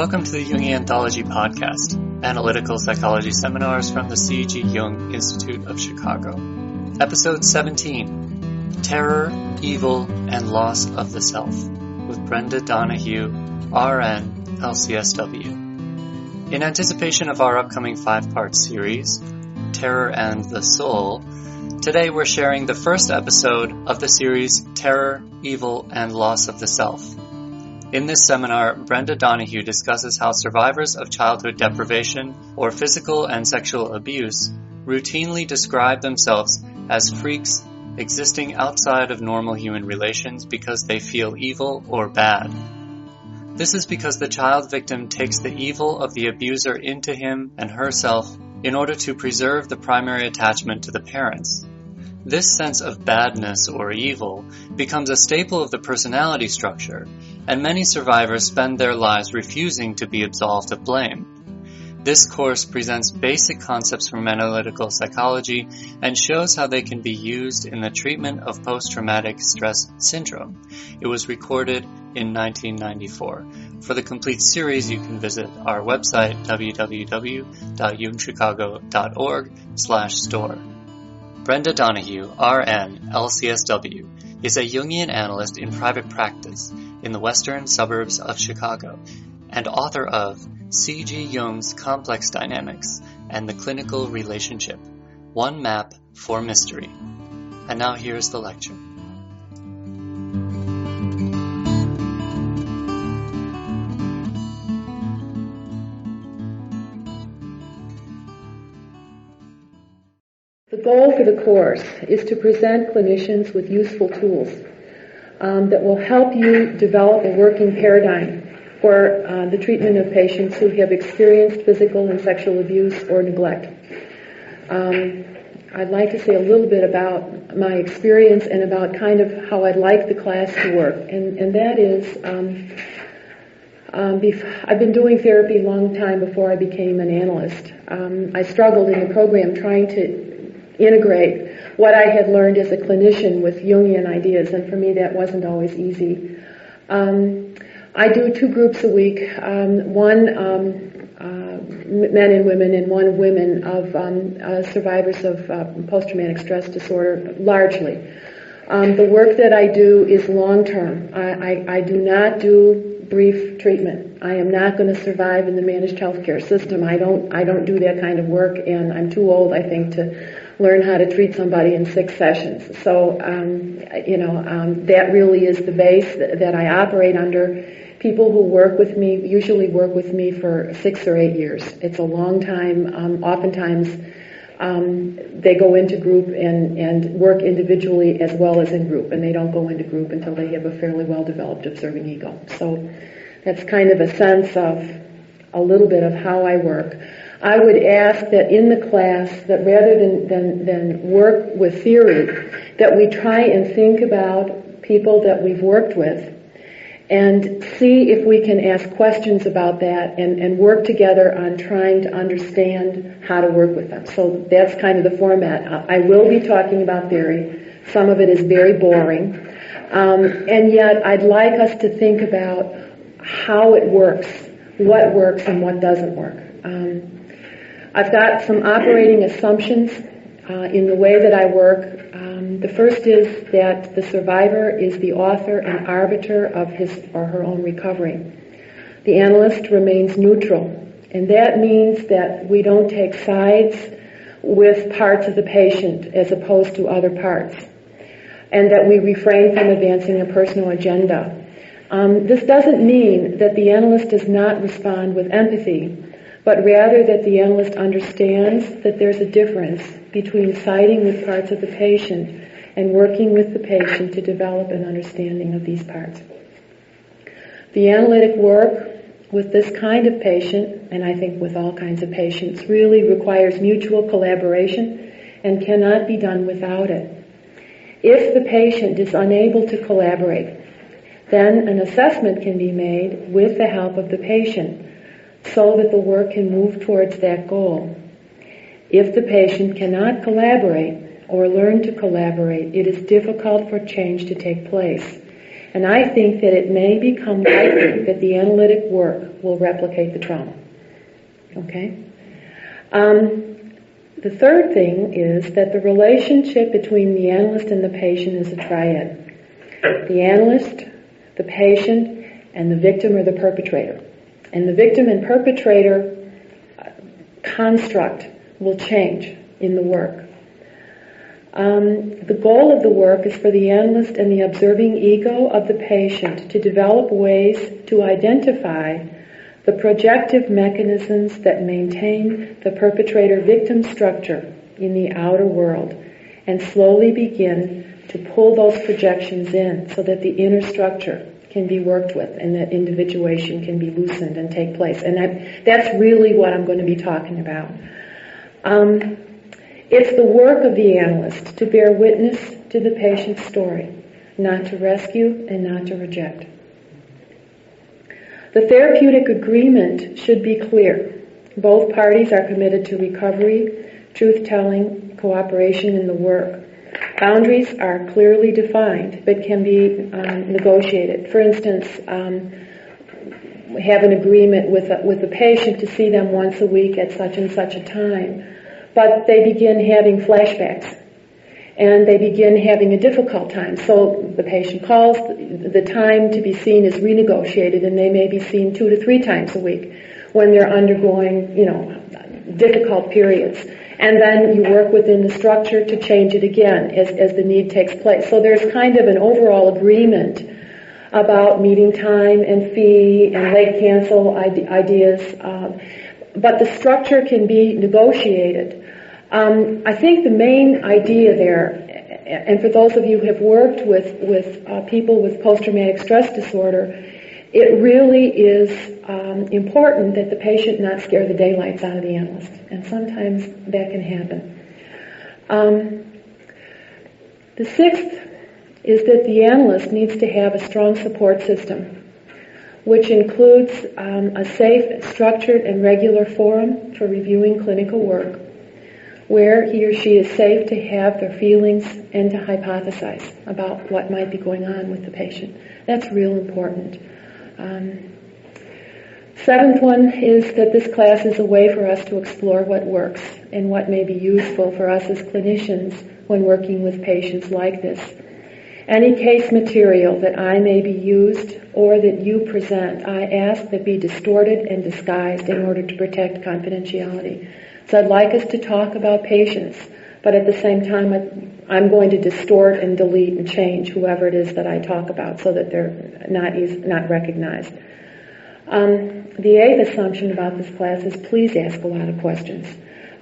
Welcome to the Jungian Anthology Podcast, analytical psychology seminars from the C.G. Jung Institute of Chicago. Episode 17, Terror, Evil, and Loss of the Self, with Brenda Donahue, RN, LCSW. In anticipation of our upcoming 5-part series, Terror and the Soul, today we're sharing the first episode of the series Terror, Evil, and Loss of the Self. In this seminar, Brenda Donahue discusses how survivors of childhood deprivation or physical and sexual abuse routinely describe themselves as freaks existing outside of normal human relations because they feel evil or bad. This is because the child victim takes the evil of the abuser into him and herself in order to preserve the primary attachment to the parents. This sense of badness or evil becomes a staple of the personality structure, and many survivors spend their lives refusing to be absolved of blame. This course presents basic concepts from analytical psychology and shows how they can be used in the treatment of post-traumatic stress syndrome. It was recorded in 1994. For the complete series, you can visit our website, www.jungchicago.org/store. Brenda Donahue, RN, LCSW, is a Jungian analyst in private practice in the western suburbs of Chicago and author of C.G. Jung's Complex Dynamics and the Clinical Relationship, One Map for Mystery. And now here's the lecture. The goal for the course is to present clinicians with useful tools that will help you develop a working paradigm for the treatment of patients who have experienced physical and sexual abuse or neglect. I'd like to say a little bit about my experience and about kind of how I'd like the class to work. And that is, I've been doing therapy a long time before I became an analyst. I struggled in the program trying to integrate what I had learned as a clinician with Jungian ideas, and for me that wasn't always easy. I do 2 groups a week, one men and women and one women of survivors of post-traumatic stress disorder, largely. The work that I do is long-term. I do not do brief treatment. I am not going to survive in the managed healthcare system. I don't do that kind of work, and I'm too old, I think, to learn how to treat somebody in 6 sessions. So, that really is the base that I operate under. People who work with me usually work with me for 6 or 8 years. It's a long time. Oftentimes, they go into group and work individually as well as in group, and they don't go into group until they have a fairly well-developed observing ego. So that's kind of a sense of a little bit of how I work. I would ask that in the class, that rather than work with theory, that we try and think about people that we've worked with and see if we can ask questions about that and work together on trying to understand how to work with them. So that's kind of the format. I will be talking about theory. Some of it is very boring. And yet I'd like us to think about how it works, what works and what doesn't work. I've got some operating assumptions in the way that I work. The first is that the survivor is the author and arbiter of his or her own recovery. The analyst remains neutral, and that means that we don't take sides with parts of the patient as opposed to other parts, and that we refrain from advancing a personal agenda. This doesn't mean that the analyst does not respond with empathy, but rather that the analyst understands that there's a difference between siding with parts of the patient and working with the patient to develop an understanding of these parts. The analytic work with this kind of patient, and I think with all kinds of patients, really requires mutual collaboration and cannot be done without it. If the patient is unable to collaborate, then an assessment can be made with the help of the patient so that the work can move towards that goal. If the patient cannot collaborate or learn to collaborate, it is difficult for change to take place. And I think that it may become likely that the analytic work will replicate the trauma. Okay? The third thing is that the relationship between the analyst and the patient is a triad. The analyst, the patient, and the victim or the perpetrator. And the victim and perpetrator construct will change in the work. The goal of the work is for the analyst and the observing ego of the patient to develop ways to identify the projective mechanisms that maintain the perpetrator-victim structure in the outer world, and slowly begin to pull those projections in so that the inner structure can be worked with and that individuation can be loosened and take place. And that's really what I'm going to be talking about. It's the work of the analyst to bear witness to the patient's story, not to rescue and not to reject. The therapeutic agreement should be clear. Both parties are committed to recovery, truth-telling, cooperation in the work. Boundaries are clearly defined, but can be negotiated. For instance, have an agreement with the patient to see them once a week at such and such a time, but they begin having flashbacks, and they begin having a difficult time. So the patient calls, the time to be seen is renegotiated, and they may be seen 2 to 3 times a week when they're undergoing, difficult periods. And then you work within the structure to change it again as the need takes place. So there's kind of an overall agreement about meeting time and fee and late cancel ideas, but the structure can be negotiated. I think the main idea there, and for those of you who have worked with people with post-traumatic stress disorder, it really is important that the patient not scare the daylights out of the analyst, and sometimes that can happen. The sixth is that the analyst needs to have a strong support system, which includes a safe, structured, and regular forum for reviewing clinical work, where he or she is safe to have their feelings and to hypothesize about what might be going on with the patient. That's real important. Seventh one is that this class is a way for us to explore what works and what may be useful for us as clinicians when working with patients like this. Any case material that I may be used or that you present, I ask that be distorted and disguised in order to protect confidentiality. So I'd like us to talk about patients, but at the same time I'm going to distort and delete and change whoever it is that I talk about so that they're not recognized. The eighth assumption about this class is please ask a lot of questions.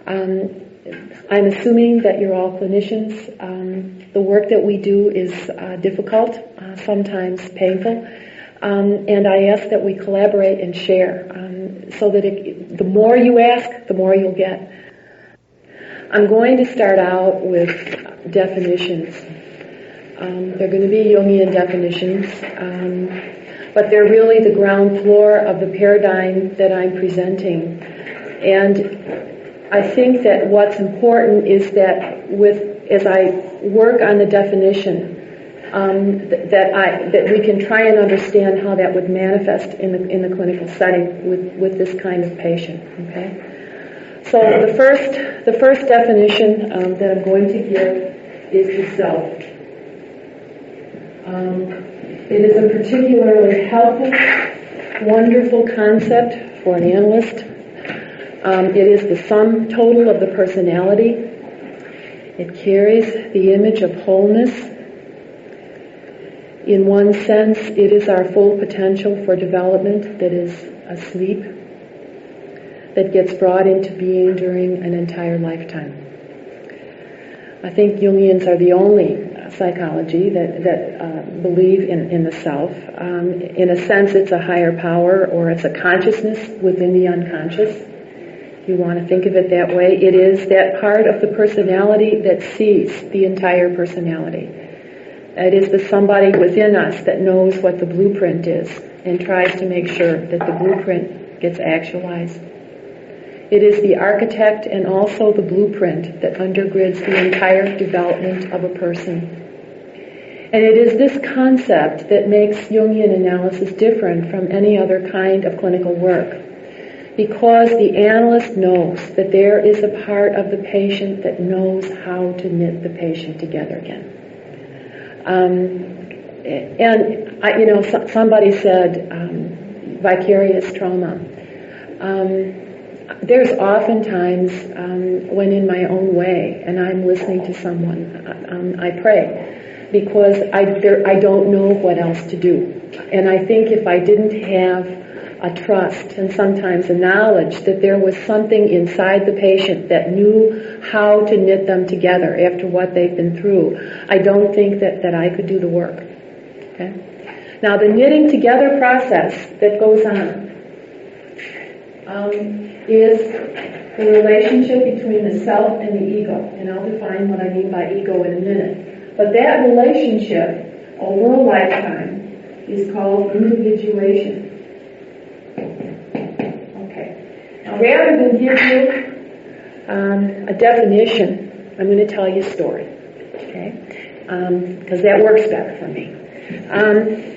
I'm assuming that you're all clinicians. The work that we do is difficult, sometimes painful, and I ask that we collaborate and share so that the more you ask, the more you'll get. I'm going to start out with definitions. They're going to be Jungian definitions, but they're really the ground floor of the paradigm that I'm presenting. And I think that what's important is that as I work on the definition, that we can try and understand how that would manifest in the clinical setting with this kind of patient. Okay. So the first definition that I'm going to give is the self. It is a particularly helpful, wonderful concept for an analyst. It is the sum total of the personality. It carries the image of wholeness. In one sense, it is our full potential for development that is asleep, that gets brought into being during an entire lifetime. I think Jungians are the only psychology that believe in the self. In a sense, it's a higher power, or it's a consciousness within the unconscious. If you want to think of it that way, it is that part of the personality that sees the entire personality. It is the somebody within us that knows what the blueprint is and tries to make sure that the blueprint gets actualized. It is the architect and also the blueprint that undergirds the entire development of a person. And it is this concept that makes Jungian analysis different from any other kind of clinical work. Because the analyst knows that there is a part of the patient that knows how to knit the patient together again. Somebody said vicarious trauma. There's oftentimes when in my own way, and I'm listening to someone, I pray. Because I don't know what else to do. And I think if I didn't have a trust and sometimes a knowledge that there was something inside the patient that knew how to knit them together after what they've been through, I don't think that I could do the work. Okay? Now the knitting together process that goes on is the relationship between the self and the ego. And I'll define what I mean by ego in a minute. But that relationship over a lifetime is called individuation. Okay. Now rather than give you a definition, I'm going to tell you a story. Okay? Because that works better for me.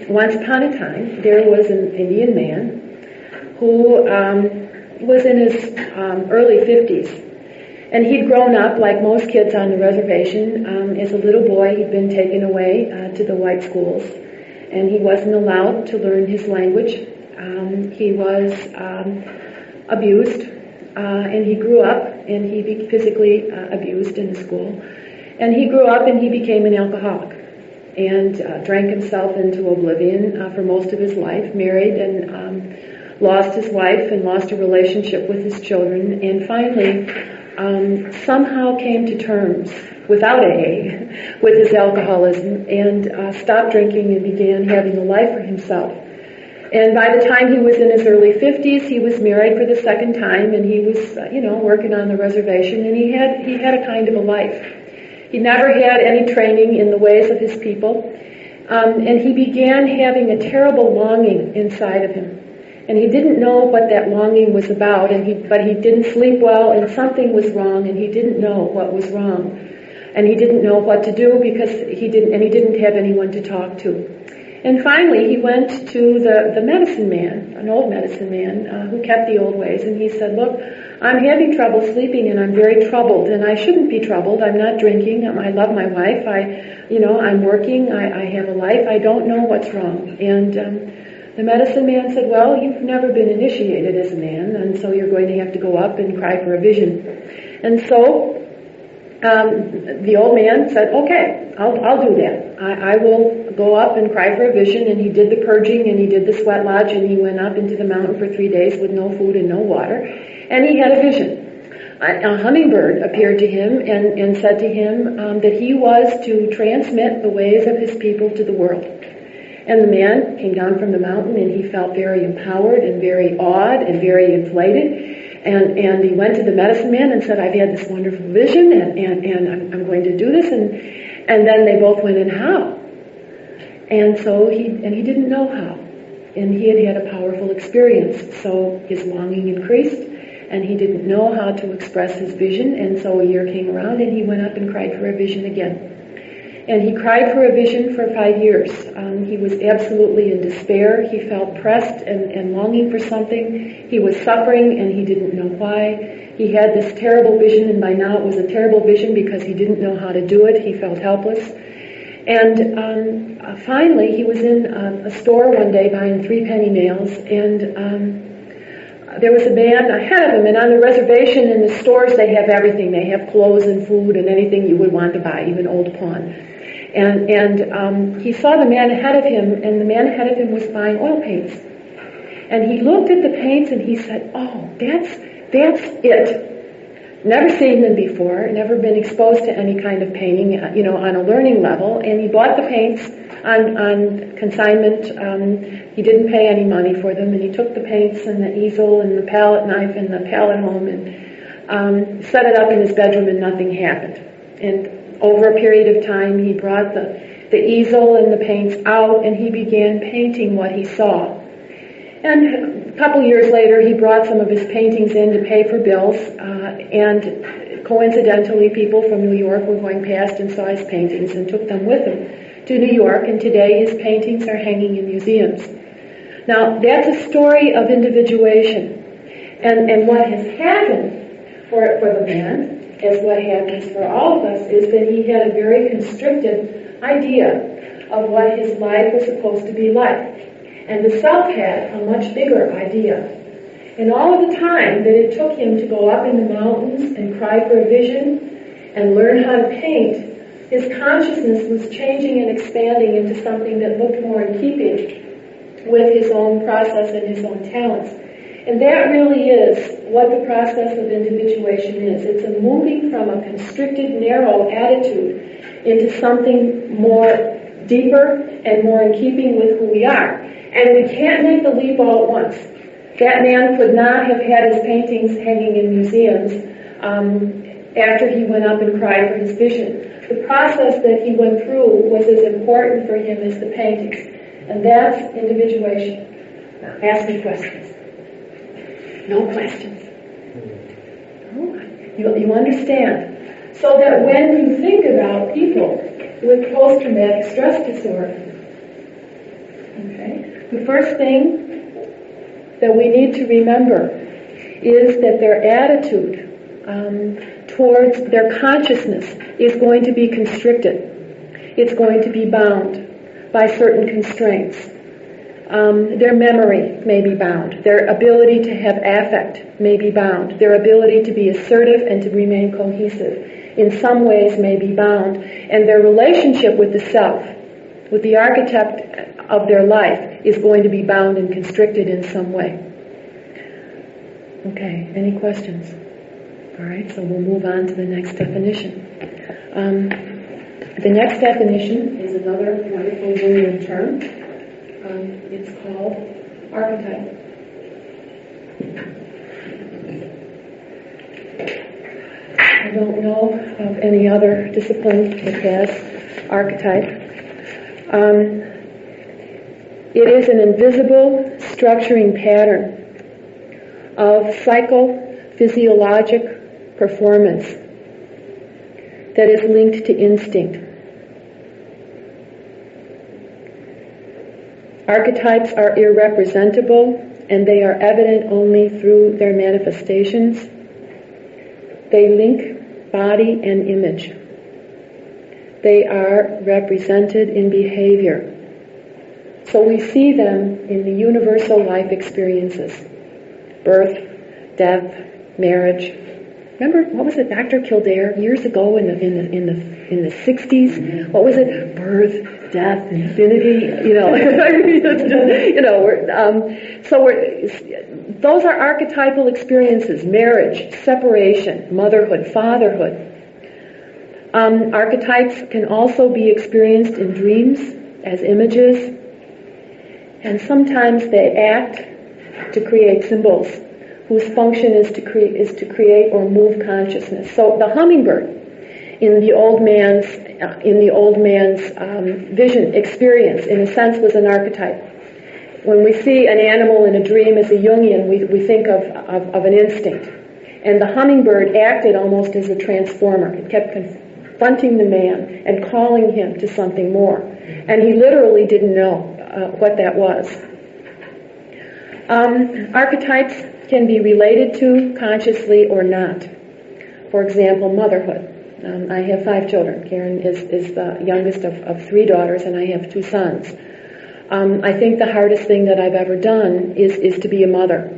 Once upon a time, there was an Indian man who was in his early 50s. And he'd grown up, like most kids on the reservation, as a little boy. He'd been taken away to the white schools, and he wasn't allowed to learn his language. He was abused, and he grew up, and he be physically abused in the school. And he grew up, and he became an alcoholic, and drank himself into oblivion for most of his life, married, and lost his wife, and lost a relationship with his children, and finally somehow came to terms, without AA, with his alcoholism and stopped drinking and began having a life for himself. And by the time he was in his early 50s, he was married for the second time, and he was, working on the reservation, and he had a kind of a life. He never had any training in the ways of his people, and he began having a terrible longing inside of him. And he didn't know what that longing was about, but he didn't sleep well, and something was wrong, and he didn't know what was wrong. And he didn't know what to do because he didn't have anyone to talk to. And finally, he went to the medicine man, an old medicine man, who kept the old ways, and he said, "Look, I'm having trouble sleeping, and I'm very troubled, and I shouldn't be troubled. I'm not drinking. I love my wife. I'm working. I have a life. I don't know what's wrong." And the medicine man said, "Well, you've never been initiated as a man, and so you're going to have to go up and cry for a vision." And so the old man said, "Okay, I'll do that. I will go up and cry for a vision." And he did the purging, and he did the sweat lodge, and he went up into the mountain for 3 days with no food and no water, and he had a vision. A hummingbird appeared to him and said to him that he was to transmit the ways of his people to the world. And the man came down from the mountain, and he felt very empowered and very awed and very inflated. And he went to the medicine man and said, "I've had this wonderful vision, and I'm going to do this." And then they both went in, "How?" And so he didn't know how. And he had a powerful experience. So his longing increased, and he didn't know how to express his vision. And so a year came around, and he went up and cried for a vision again. And he cried for a vision for 5 years. He was absolutely in despair. He felt pressed and longing for something. He was suffering, and he didn't know why. He had this terrible vision, and by now it was a terrible vision because he didn't know how to do it. He felt helpless. And finally, he was in a store one day buying 3-penny nails, and there was a man ahead of him, and on the reservation in the stores they have everything. They have clothes and food and anything you would want to buy, even old pawn. And he saw the man ahead of him, and the man ahead of him was buying oil paints. And he looked at the paints and he said, "Oh, that's it." Never seen them before, never been exposed to any kind of painting, on a learning level. And he bought the paints on consignment. He didn't pay any money for them, and he took the paints and the easel and the palette knife and the palette home and set it up in his bedroom, and nothing happened. And over a period of time, he brought the easel and the paints out, and he began painting what he saw. And a couple years later, he brought some of his paintings in to pay for bills, and coincidentally, people from New York were going past and saw his paintings and took them with them to New York, and today his paintings are hanging in museums. Now, that's a story of individuation. And what has happened for the man, as what happens for all of us, is that he had a very constricted idea of what his life was supposed to be like. And the self had a much bigger idea. And all of the time that it took him to go up in the mountains and cry for a vision and learn how to paint, his consciousness was changing and expanding into something that looked more in keeping with his own process and his own talents. And that really is what the process of individuation is. It's a moving from a constricted, narrow attitude into something more deeper and more in keeping with who we are. And we can't make the leap all at once. That man could not have had his paintings hanging in museums after he went up and cried for his vision. The process that he went through was as important for him as the paintings. And that's individuation. Now, ask me questions. No questions. Oh, you understand. So that when you think about people with post-traumatic stress disorder, okay, the first thing that we need to remember is that their attitude towards their consciousness is going to be constricted. It's going to be bound by certain constraints. Their memory may be bound. Their ability to have affect may be bound. Their ability to be assertive and to remain cohesive in some ways may be bound. And their relationship with the self, with the architect of their life, is going to be bound and constricted in some way. Okay, any questions? All right, so we'll move on to the next definition. The next definition is another wonderful Jungian term. It's called archetype. I don't know of any other discipline that has archetype. It is an invisible structuring pattern of psychophysiologic performance that is linked to instinct. Archetypes are irrepresentable, and they are evident only through their manifestations. They link body and image. They are represented in behavior. So we see them in the universal life experiences: birth, death, marriage. Remember, what was it, Dr. Kildare, years ago in the 60s? What was it? Birth, death, infinity. Those are archetypal experiences: marriage, separation, motherhood, fatherhood. Archetypes can also be experienced in dreams as images, and sometimes they act to create symbols whose function is to create or move consciousness. So the hummingbird in the old man's vision experience, in a sense, was an archetype. When we see an animal in a dream as a Jungian, we think of an instinct. And the hummingbird acted almost as a transformer. It kept confronting the man and calling him to something more. And he literally didn't know what that was. Archetypes can be related to consciously or not. For example, motherhood. I have 5 children. Karen is the youngest of 3 daughters, and I have 2 sons. I think the hardest thing that I've ever done is to be a mother.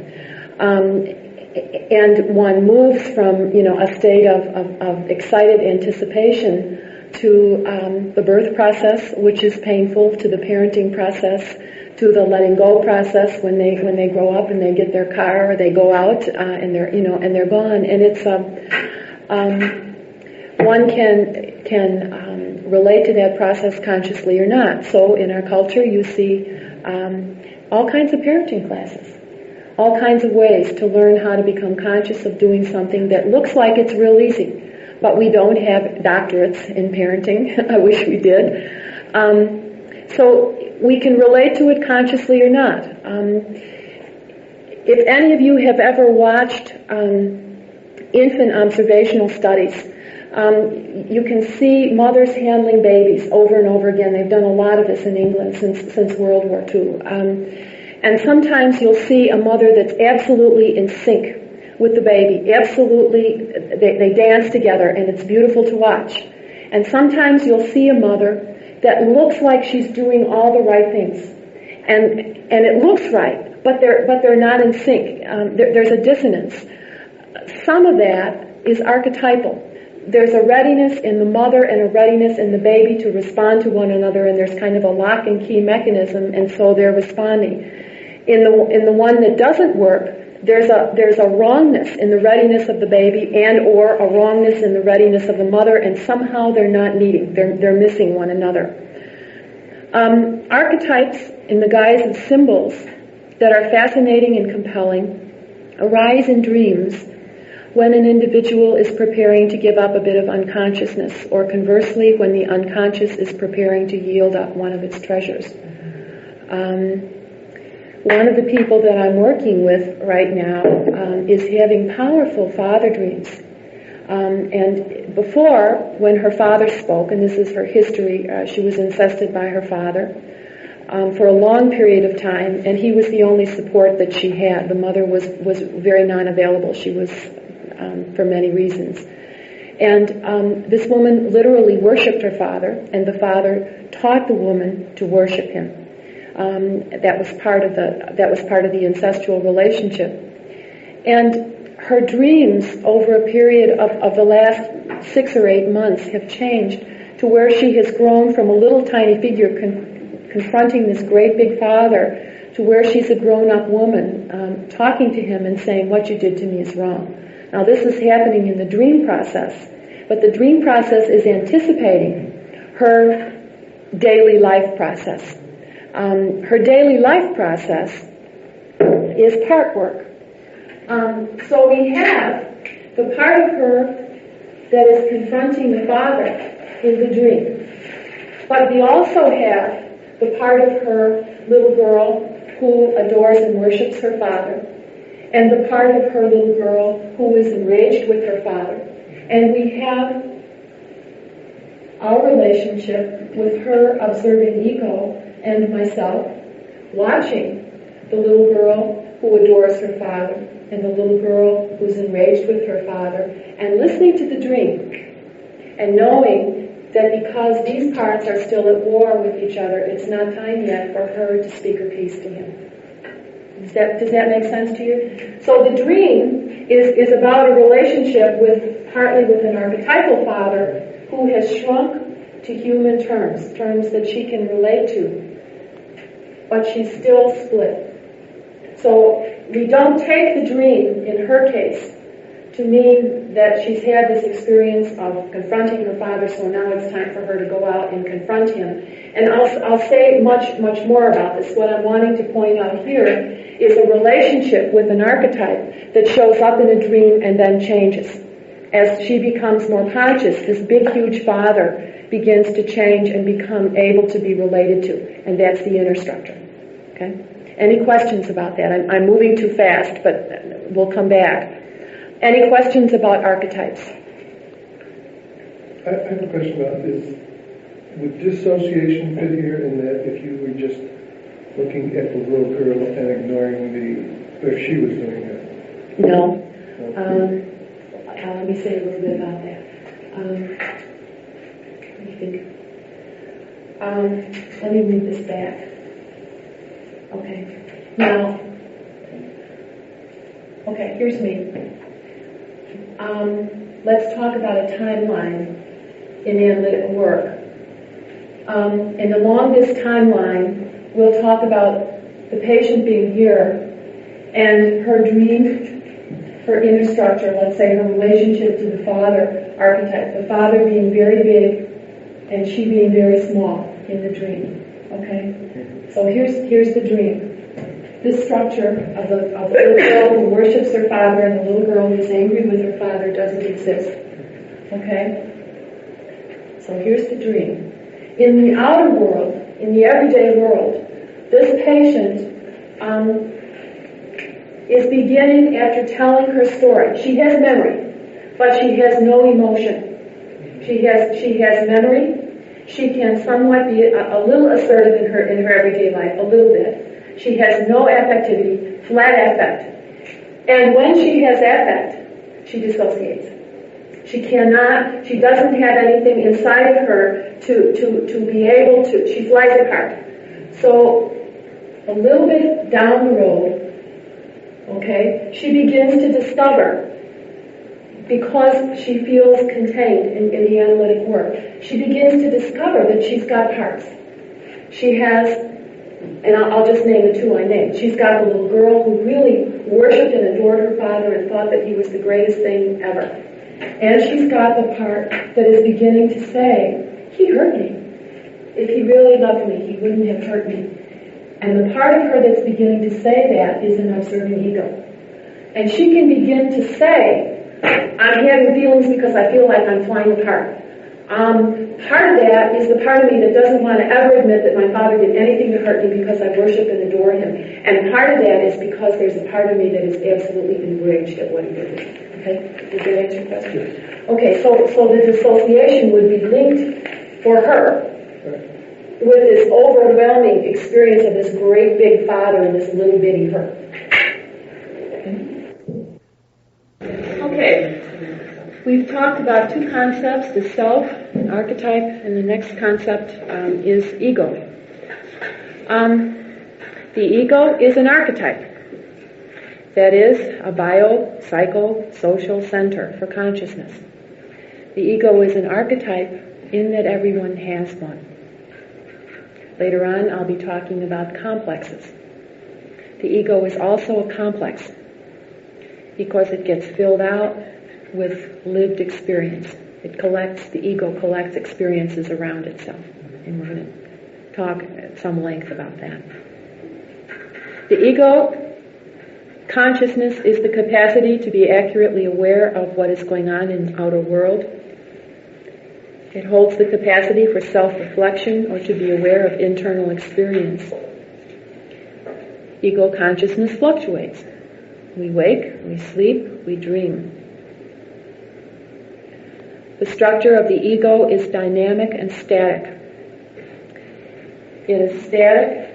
And one moves from, a state of excited anticipation to the birth process, which is painful, to the parenting process, to the letting go process when they grow up and they get their car or they go out and they're gone. And it's one can relate to that process consciously or not. So in our culture, you see all kinds of parenting classes, all kinds of ways to learn how to become conscious of doing something that looks like it's real easy. But we don't have doctorates in parenting. I wish we did. So we can relate to it consciously or not. If any of you have ever watched infant observational studies, You can see mothers handling babies over and over again. They've done a lot of this in England since World War II. And sometimes you'll see a mother that's absolutely in sync with the baby. Absolutely, they dance together, and it's beautiful to watch. And sometimes you'll see a mother that looks like she's doing all the right things, and it looks right, but they're not in sync. There's a dissonance. Some of that is archetypal. There's a readiness in the mother and a readiness in the baby to respond to one another, and there's kind of a lock and key mechanism, and so they're responding. In the one that doesn't work, there's a wrongness in the readiness of the baby and or a wrongness in the readiness of the mother, and somehow they're not meeting. They're missing one another. Archetypes in the guise of symbols that are fascinating and compelling arise in dreams when an individual is preparing to give up a bit of unconsciousness, or conversely, when the unconscious is preparing to yield up one of its treasures. One of the people that I'm working with right now is having powerful father dreams. And before, when her father spoke, and this is her history, she was incested by her father for a long period of time, and he was the only support that she had. The mother was very non-available. She was, for many reasons. And this woman literally worshipped her father, and the father taught the woman to worship him. That was part of the incestual relationship. And her dreams over a period of the last 6 or 8 months have changed to where she has grown from a little tiny figure confronting this great big father to where she's a grown-up woman talking to him and saying, "What you did to me is wrong." Now this is happening in the dream process, but the dream process is anticipating her daily life process. Her daily life process is part work. So we have the part of her that is confronting the father in the dream. But we also have the part of her little girl who adores and worships her father, and the part of her little girl who is enraged with her father. And we have our relationship with her observing ego and myself, watching the little girl who adores her father and the little girl who's enraged with her father, and listening to the dream and knowing that because these parts are still at war with each other, it's not time yet for her to speak her piece to him. Does that make sense to you? So the dream is about a relationship partly with an archetypal father who has shrunk to human terms that she can relate to, but she's still split. So we don't take the dream, in her case, to mean that she's had this experience of confronting her father, so now it's time for her to go out and confront him. And I'll say much more about this. What I'm wanting to point out here is a relationship with an archetype that shows up in a dream and then changes. As she becomes more conscious, this big, huge father begins to change and become able to be related to, and that's the inner structure. Okay? Any questions about that? I'm moving too fast, but we'll come back. Any questions about archetypes? I have a question about this. Would dissociation fit here in that if you were just looking at the little girl and ignoring if she was doing it? No. Let me say a little bit about that. Let me think. Let me move this back. Okay. Now, here's me. Let's talk about a timeline in analytical work. And along this timeline, we'll talk about the patient being here and her dream, her inner structure, let's say her relationship to the father archetype, the father being very big and she being very small in the dream. Okay? So here's the dream. This structure of the little girl who worships her father and the little girl who's angry with her father doesn't exist. Okay? So here's the dream. In the outer world, in the everyday world, this patient is beginning after telling her story. She has memory, but she has no emotion. She has memory. She can somewhat be a little assertive in her everyday life, a little bit. She has no affectivity, flat affect. And when she has affect, she dissociates. She doesn't have anything inside of her to be able to, she flies apart. So, a little bit down the road, okay, she begins to discover, because she feels contained in the analytic work, she begins to discover that she's got parts. She has, and I'll just name the two I named. She's got the little girl who really worshipped and adored her father and thought that he was the greatest thing ever. And she's got the part that is beginning to say, he hurt me. If he really loved me, he wouldn't have hurt me. And the part of her that's beginning to say that is an observing ego. And she can begin to say, I'm having feelings because I feel like I'm flying apart. Part of that is the part of me that doesn't want to ever admit that my father did anything to hurt me because I worship and adore him. And part of that is because there's a part of me that is absolutely enraged at what he did. Okay? Did that answer your question? Okay, so the dissociation would be linked for her with this overwhelming experience of this great big father and this little bitty her. Okay. We've talked about two concepts, the self, an archetype, and the next concept is ego. The ego is an archetype. That is a bio-psycho-social center for consciousness. The ego is an archetype in that everyone has one. Later on, I'll be talking about complexes. The ego is also a complex because it gets filled out with lived experience. The ego collects experiences around itself. And we're going to talk at some length about that. The ego consciousness is the capacity to be accurately aware of what is going on in the outer world. It holds the capacity for self-reflection or to be aware of internal experience. Ego consciousness fluctuates. We wake, we sleep, we dream. The structure of the ego is dynamic and static. It is static.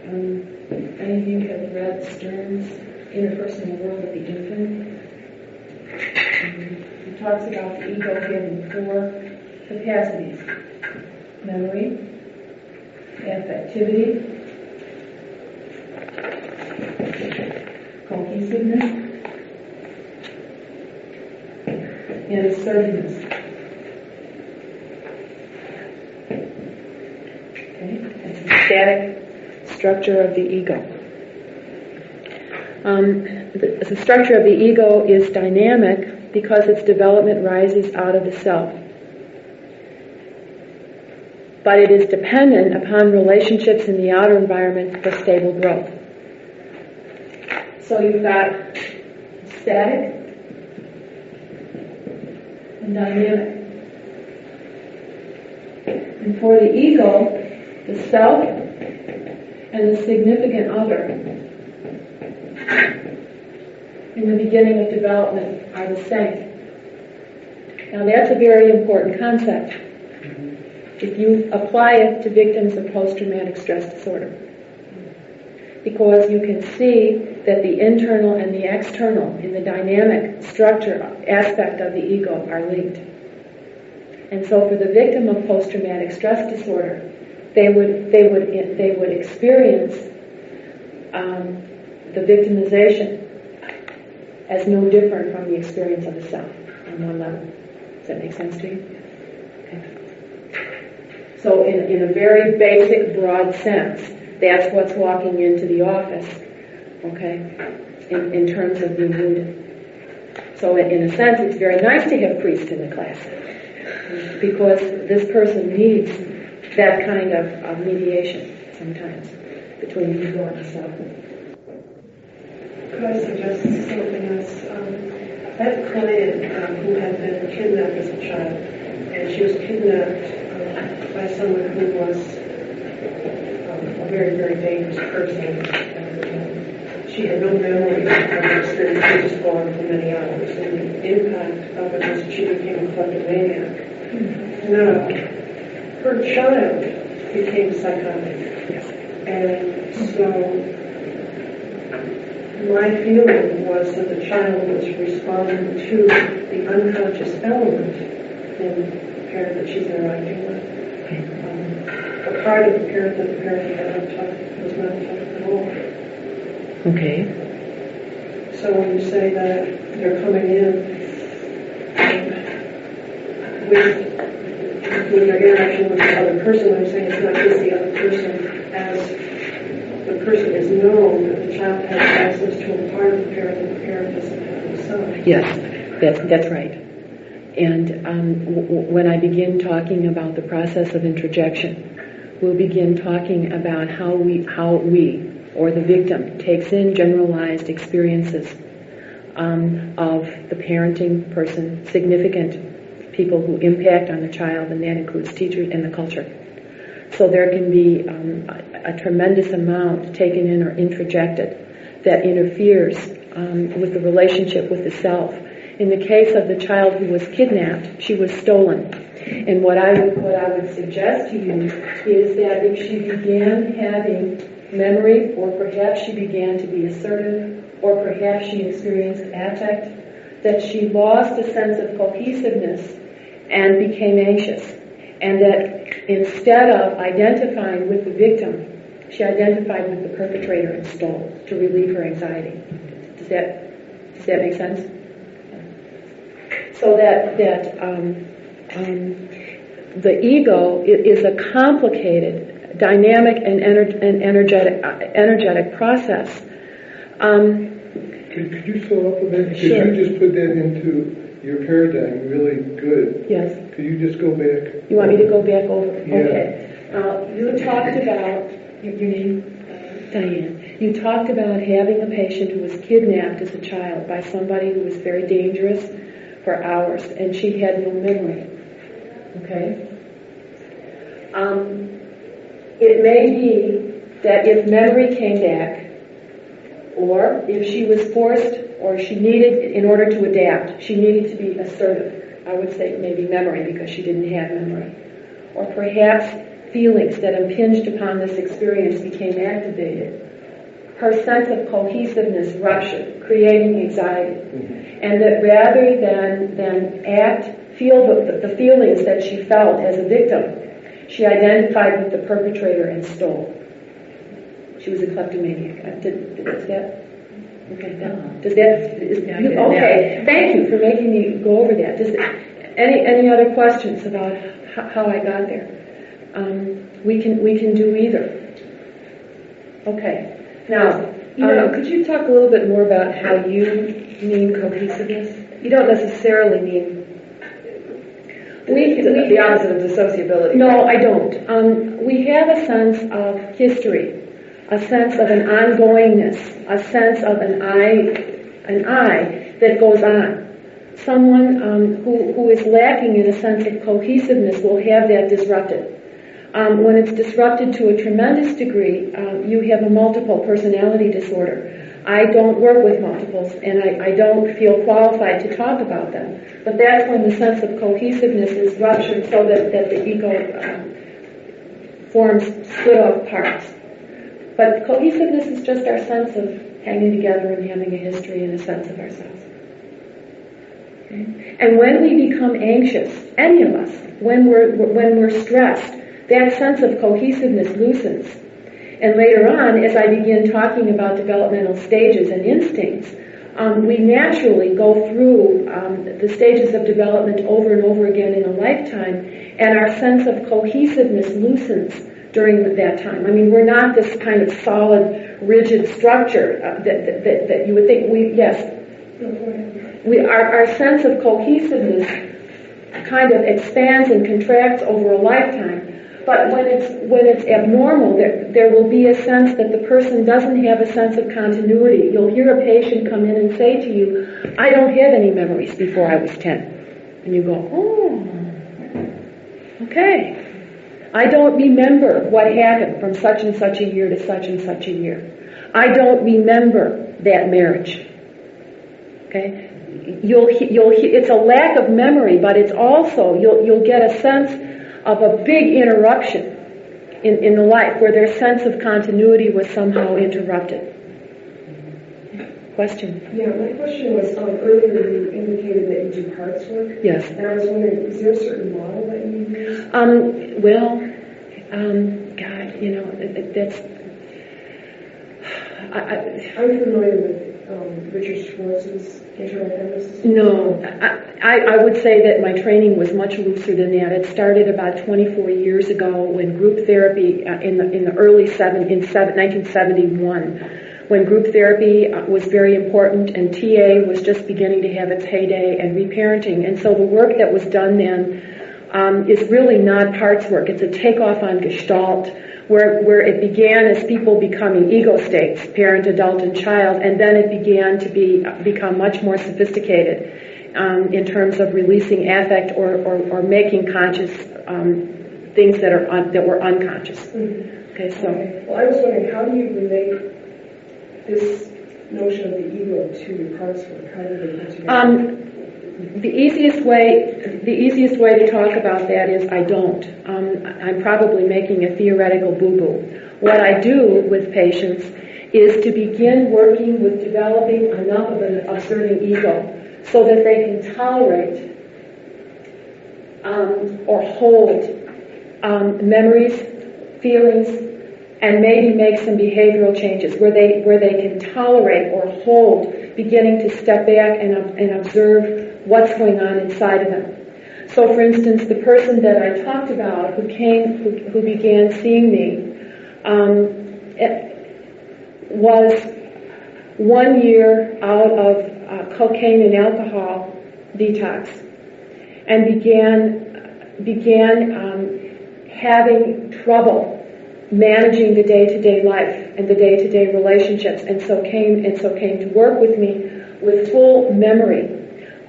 Any of you have read Stern's Interpersonal World of the Infant? He talks about the ego having four capacities: memory, affectivity, cohesiveness, and assertiveness. Okay? That's the static structure of the ego. The structure of the ego is dynamic because its development rises out of the self. But it is dependent upon relationships in the outer environment for stable growth. So you've got static and dynamic. And for the ego, the self and the significant other in the beginning of development are the same. Now that's a very important concept if you apply it to victims of post-traumatic stress disorder, because you can see that the internal and the external in the dynamic structure aspect of the ego are linked. And so for the victim of post-traumatic stress disorder, they would experience the victimization as no different from the experience of the self on one level. Does that make sense to you? Okay. So in a very basic, broad sense, that's what's walking into the office, okay, in terms of being wounded. So in a sense, it's very nice to have priests in the class, because this person needs that kind of mediation sometimes between the ego and the self. Could I suggest something else? I had a client who had been kidnapped as a child, and she was kidnapped by someone who was a very, very dangerous person. And she she had no memory of this thing. She was just gone for many hours. And the impact of it was she became a kleptomaniac. Now, her child became psychotic. And so my feeling was that the child was responding to the unconscious element in the parent that she's interacting with. A part of the parent that the parent was not taught at all. Okay. So when you say that they're coming in with their interaction with the other person, I'm saying it's not just the other person. As the person is known, that the child has access to a part of the parent that the parent doesn't have himself. Yes, that's right. And when I begin talking about the process of introjection, we'll begin talking about how we, or the victim, takes in generalized experiences of the parenting person, significant people who impact on the child, and that includes teachers and the culture. So there can be a tremendous amount taken in or introjected that interferes with the relationship with the self. In the case of the child who was kidnapped, she was stolen. And what I would suggest to you is that if she began having memory, or perhaps she began to be assertive, or perhaps she experienced affect, that she lost a sense of cohesiveness and became anxious. And that instead of identifying with the victim, she identified with the perpetrator and stole to relieve her anxiety. Does that make sense? So that the ego is a complicated, dynamic, and energetic process. Could you follow up with that? Because Sure. you just put that into your paradigm really good. Yes. Could you just go back? You want me to go back over? Yeah. Okay. You talked about, your name? Diane. You talked about having a patient who was kidnapped as a child by somebody who was very dangerous for hours, and she had no memory. Okay? It may be that if memory came back, or if she was forced, or she needed, in order to adapt, she needed to be assertive. I would say maybe memory, because she didn't have memory. Or perhaps feelings that impinged upon this experience became activated. Her sense of cohesiveness ruptured, creating anxiety. And that rather than feel the feelings that she felt as a victim, she identified with the perpetrator and stole. She was a kleptomaniac. Does that? Okay. Does that? Okay. Thank you for making me go over that. Any other questions about how I got there? We can do either. Okay. Now, could you talk a little bit more about how you mean cohesiveness? You don't necessarily mean the opposite of dissociability. No, I don't. We have a sense of history, a sense of an ongoingness, a sense of an I that goes on. Someone who is lacking in a sense of cohesiveness will have that disrupted. When it's disrupted to a tremendous degree, you have a multiple personality disorder. I don't work with multiples, and I don't feel qualified to talk about them. But that's when the sense of cohesiveness is ruptured so that the ego forms split-off parts. But cohesiveness is just our sense of hanging together and having a history and a sense of ourselves. Okay? And when we become anxious, any of us, when we're stressed, that sense of cohesiveness loosens. And later on, as I begin talking about developmental stages and instincts, we naturally go through the stages of development over and over again in a lifetime, and our sense of cohesiveness loosens during that time. I mean, we're not this kind of solid, rigid structure that you would think. Our sense of cohesiveness kind of expands and contracts over a lifetime. But when it's abnormal, there will be a sense that the person doesn't have a sense of continuity. You'll hear a patient come in and say to you, "I don't have any memories before I was 10." And you go, "Oh, okay. I don't remember what happened from such and such a year to such and such a year. I don't remember that marriage. Okay? It's a lack of memory, but it's also, you'll get a sense of a big interruption in the life where their sense of continuity was somehow interrupted. Question? Yeah, my question was, earlier you indicated that you do parts work. Yes. And I was wondering, is there a certain model that you use? God, you know, that's... I'm familiar with Richard Schwartz's internal chemist. No, I would say that my training was much looser than that. It started about 24 years ago when group therapy, in the early 1971, when group therapy was very important and TA was just beginning to have its heyday and reparenting. And so the work that was done then is really not parts work. It's a takeoff on Gestalt, where it began as people becoming ego states, parent, adult, and child, and then it began to become much more sophisticated in terms of releasing affect or making conscious things that were unconscious. Mm-hmm. Okay, so. Okay. Well, I was wondering, how do you relate this notion of the ego to parts work? How do they put together? The easiest way to talk about that is I don't. I'm probably making a theoretical boo-boo. What I do with patients is to begin working with developing enough of an observing ego so that they can tolerate or hold memories, feelings, and maybe make some behavioral changes where they can tolerate or hold beginning to step back and observe what's going on inside of them. So, for instance, the person that I talked about who began seeing me was 1 year out of cocaine and alcohol detox and began having trouble managing the day-to-day life and the day-to-day relationships, and so came to work with me with full memory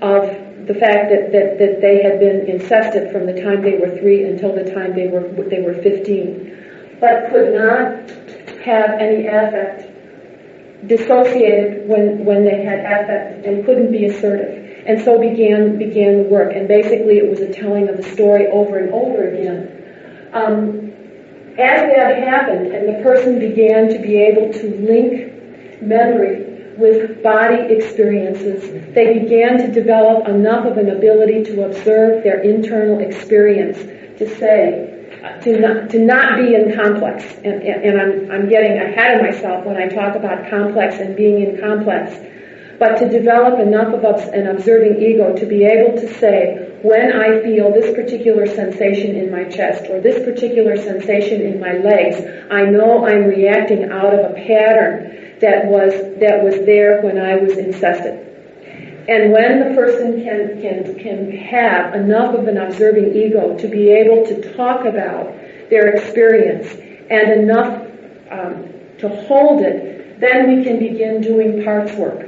of the fact that they had been incested from the time they were 3 until the time they were 15, but could not have any affect, dissociated when they had affect, and couldn't be assertive, and so began the work. And basically, it was a telling of the story over and over again. As that happened, and the person began to be able to link memory with body experiences, they began to develop enough of an ability to observe their internal experience, to not be in complex. And I'm getting ahead of myself when I talk about complex and being in complex, but to develop enough of an observing ego to be able to say, when I feel this particular sensation in my chest or this particular sensation in my legs, I know I'm reacting out of a pattern that was there when I was incested. And when the person can have enough of an observing ego to be able to talk about their experience and enough to hold it, then we can begin doing parts work.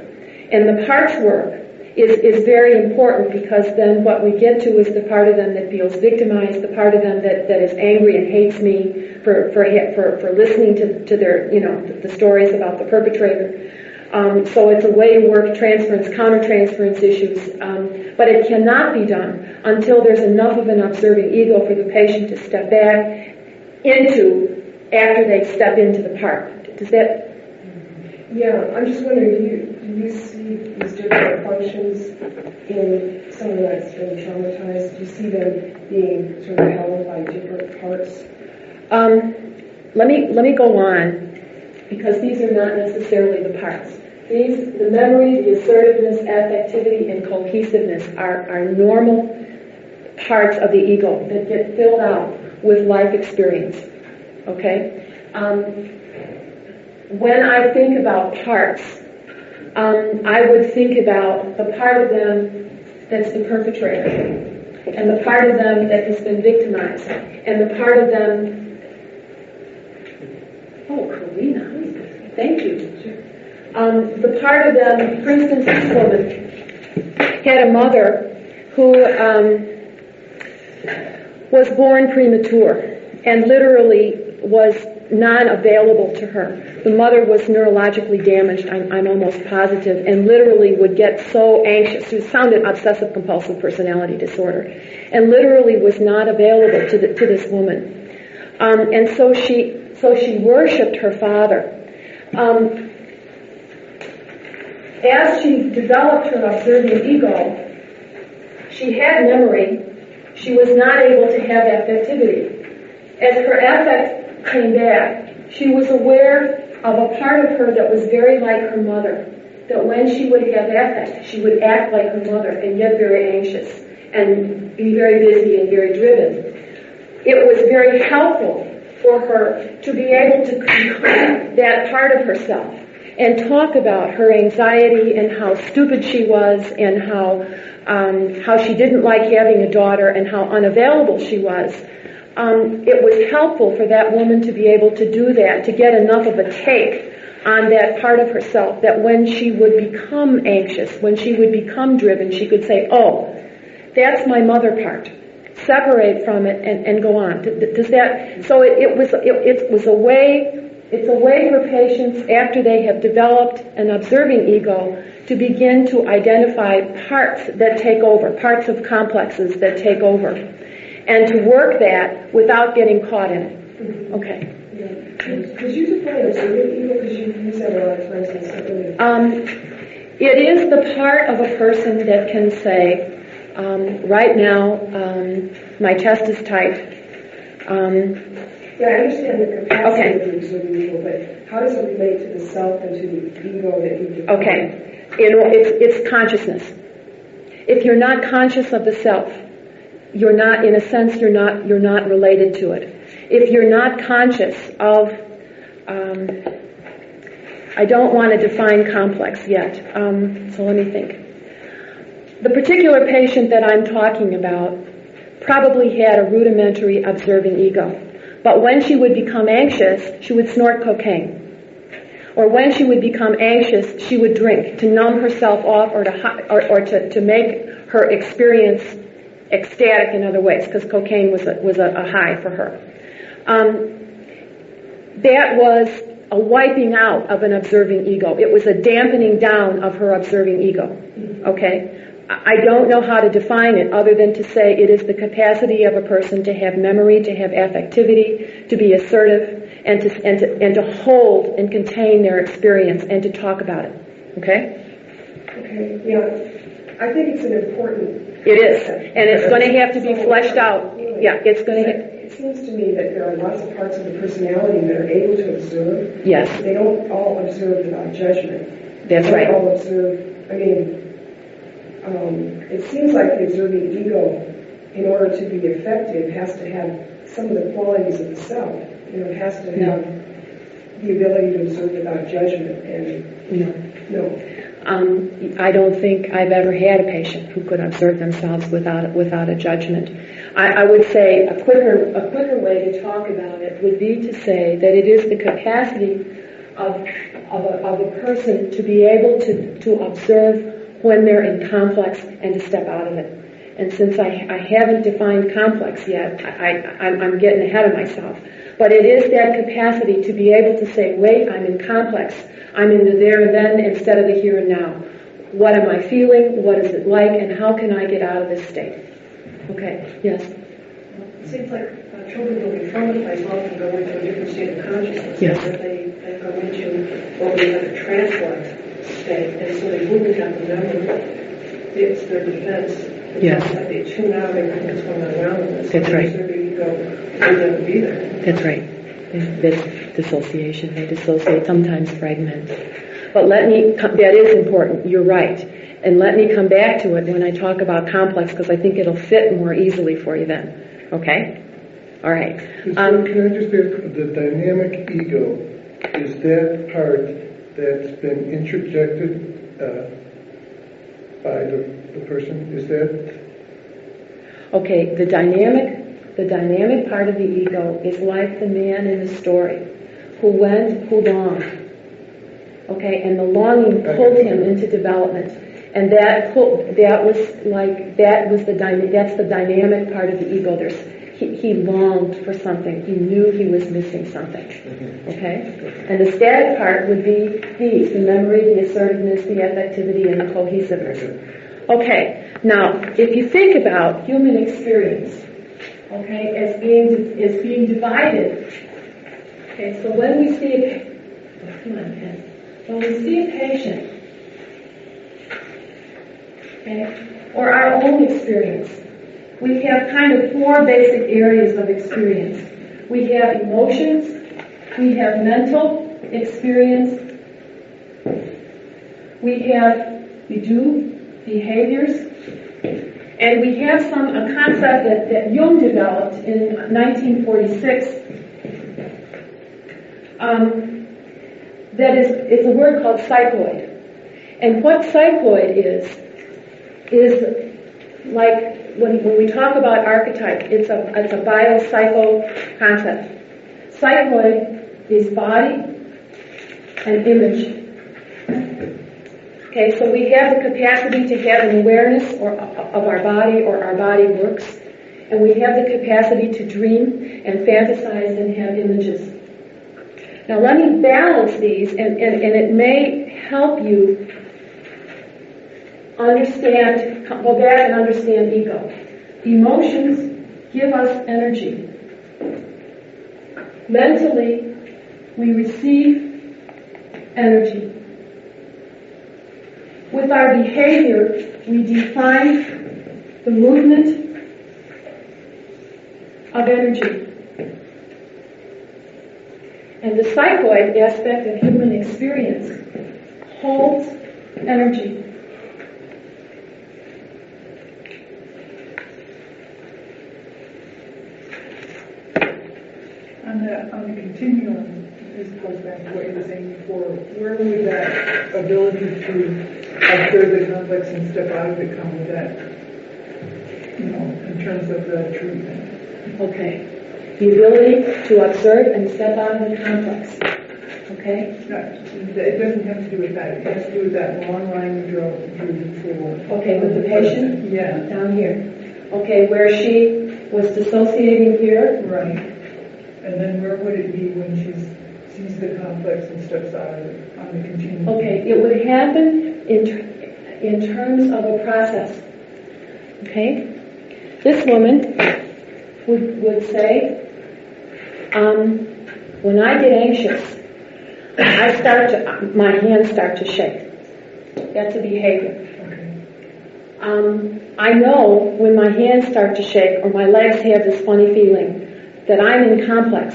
And the parts work is very important, because then what we get to is the part of them that feels victimized, the part of them that is angry and hates me for listening to their, the stories about the perpetrator. So it's a way to work transference, countertransference issues, but it cannot be done until there's enough of an observing ego for the patient to step back into after they step into the part. Does that? Yeah, I'm just wondering, do you see these different functions in someone that's been traumatized? Do you see them being sort of held by different parts? Let me go on, because these are not necessarily the parts. The memory, the assertiveness, affectivity, and cohesiveness are normal parts of the ego that get filled out with life experience. Okay? When I think about parts, I would think about the part of them that's the perpetrator, and the part of them that has been victimized, and the part of them... Oh, Karina, thank you. The part of them, for instance, this woman had a mother who was born premature, and literally was non-available to her. The mother was neurologically damaged, I'm almost positive, and literally would get so anxious. It sounded obsessive-compulsive personality disorder, and literally was not available to this woman. And so she worshipped her father. As she developed her observing ego, she had memory. She was not able to have affectivity. As her affect came back, she was aware of a part of her that was very like her mother. That when she would have affect, she would act like her mother and get very anxious and be very busy and very driven. It was very helpful for her to be able to confront that part of herself and talk about her anxiety and how stupid she was and how she didn't like having a daughter and how unavailable she was. It was helpful for that woman to be able to do that, to get enough of a take on that part of herself that when she would become anxious, when she would become driven, she could say, oh, that's my mother part. Separate from it and go on. Does that? So it was a way. It's a way for patients after they have developed an observing ego to begin to identify parts that take over, parts of complexes that take over, and to work that without getting caught in it. Okay. Yeah. Could you define observing ego? Because you use that a lot of times in separately. It is the part of a person that can say, right now, my chest is tight. Yeah, I understand the capacity of the observing ego, but how does it relate to the self and to the ego that you define? Okay, it's consciousness. If you're not conscious of the self, you're not, in a sense, you're not related to it. If you're not conscious of, I don't want to define complex yet, so let me think. The particular patient that I'm talking about probably had a rudimentary observing ego. But when she would become anxious, she would snort cocaine. Or when she would become anxious, she would drink to numb herself off or to make her experience ecstatic in other ways, because cocaine was a high for her. That was a wiping out of an observing ego. It was a dampening down of her observing ego. Okay? I don't know how to define it other than to say it is the capacity of a person to have memory, to have affectivity, to be assertive, and to hold and contain their experience and to talk about it. Okay? Okay, yeah. I think it's an important... It is. And it's going to have to be fleshed out. Yeah, it's going to... It seems to me that there are lots of parts of the personality that are able to observe. Yes. They don't all observe without judgment. That's right. They don't all observe... it seems like the observing ego, in order to be effective, has to have some of the qualities of the self. It has to have the ability to observe without judgment. And no. I don't think I've ever had a patient who could observe themselves without a judgment. I would say a quicker way to talk about it would be to say that it is the capacity of a person to be able to observe when they're in complex and to step out of it. And since I haven't defined complex yet, I'm getting ahead of myself. But it is that capacity to be able to say, wait, I'm in complex. I'm in the there and then instead of the here and now. What am I feeling? What is it like? And how can I get out of this state? Okay, yes? It seems like children will be traumatized often go into a different state of consciousness. Yes. That they go into what we have a transport state, and so they wouldn't have the memory. It's their defense. It's Yes. like they tune out everything that's going on around them. So That's right. their ego would never be there. That's right. That's dissociation. They dissociate, sometimes fragment. But that is important. You're right. And let me come back to it when I talk about complex, because I think it'll fit more easily for you then. Okay? All right. Can I just ask, the dynamic ego, is that part that's been interjected by the person? Is that... Okay, the dynamic part of the ego is like the man in the story who longed. Okay, and the longing pulled him into development. And that's the dynamic part of the ego. he longed for something. He knew he was missing something. Okay? And the static part would be these: the memory, the assertiveness, the affectivity, and the cohesiveness. Okay. Now, if you think about human experience, okay, as being divided. Okay, so when we see when we see a patient, okay, or our own experience, we have kind of four basic areas of experience. We have emotions, we have mental experience, we do behaviors, and we have a concept that Jung developed in 1946. It's a word called psychoid. And what psychoid is like when we talk about archetype, it's a biopsycho concept. Psychoid is body and image. Okay, so we have the capacity to have an awareness of our body, or our body works, and we have the capacity to dream and fantasize and have images. Now let me balance these, and it may help you go back and understand ego. Emotions give us energy. Mentally, we receive energy. With our behavior, we define the movement of energy. And the psychoid aspect of human experience holds energy. On the continuum, this goes back to what you were saying before, where would that ability to observe the complex and step out of it come with that, in terms of the treatment? Okay. The ability to observe and step out of the complex. Okay? It doesn't have to do with that. It has to do with that long line we drew before. Okay, with the patient? Yeah. Down here. Okay, where she was dissociating here? Right. And then where would it be when she sees the complex and steps out of it on the continuum? Okay, it would happen in terms of a process. Okay? This woman would say, when I get anxious, my hands start to shake. That's a behavior. Okay. I know when my hands start to shake or my legs have this funny feeling that I'm in complex.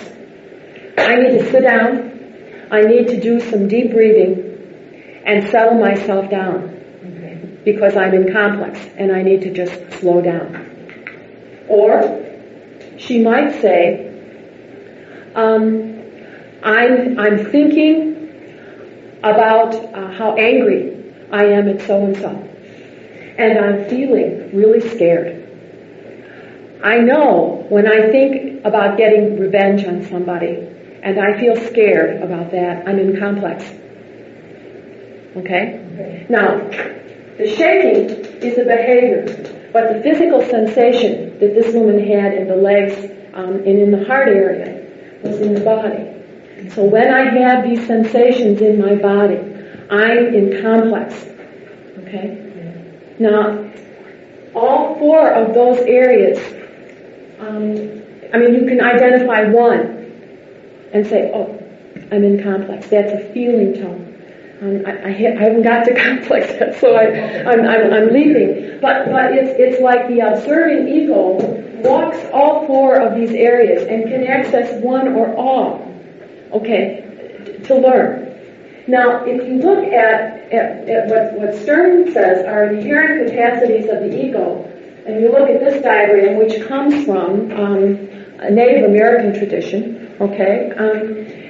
I need to sit down. I need to do some deep breathing and settle myself down, because I'm in complex and I need to just slow down. Or she might say, I'm thinking about how angry I am at so-and-so, and I'm feeling really scared. I know when I think about getting revenge on somebody, and I feel scared about that, I'm in complex. Okay? Now, the shaking is a behavior, but the physical sensation that this woman had in the legs and in the heart area was in the body. So when I have these sensations in my body, I'm in complex. Okay? Now, all four of those areas, you can identify one and say, oh, I'm in complex. That's a feeling tone. I haven't got to complex yet, so I'm leaping. But it's like the observing ego walks all four of these areas and can access one or all, okay, to learn. Now, if you look at what Stern says are inherent capacities of the ego, and you look at this diagram, which comes from a Native American tradition, okay,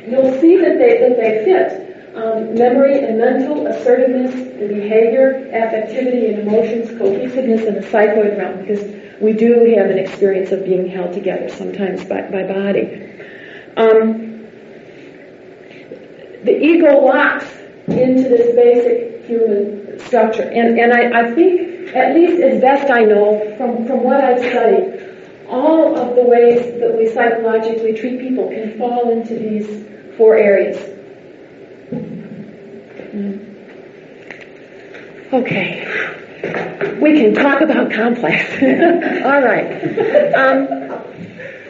you'll see that they fit. Memory and mental, assertiveness and behavior, affectivity and emotions, cohesiveness in the psychoid realm, because we do have an experience of being held together sometimes by body. The ego locks into this basic human structure, and I think, at least as best I know from what I've studied, all of the ways that we psychologically treat people can fall into these 4 areas. Okay. We can talk about complex. All right.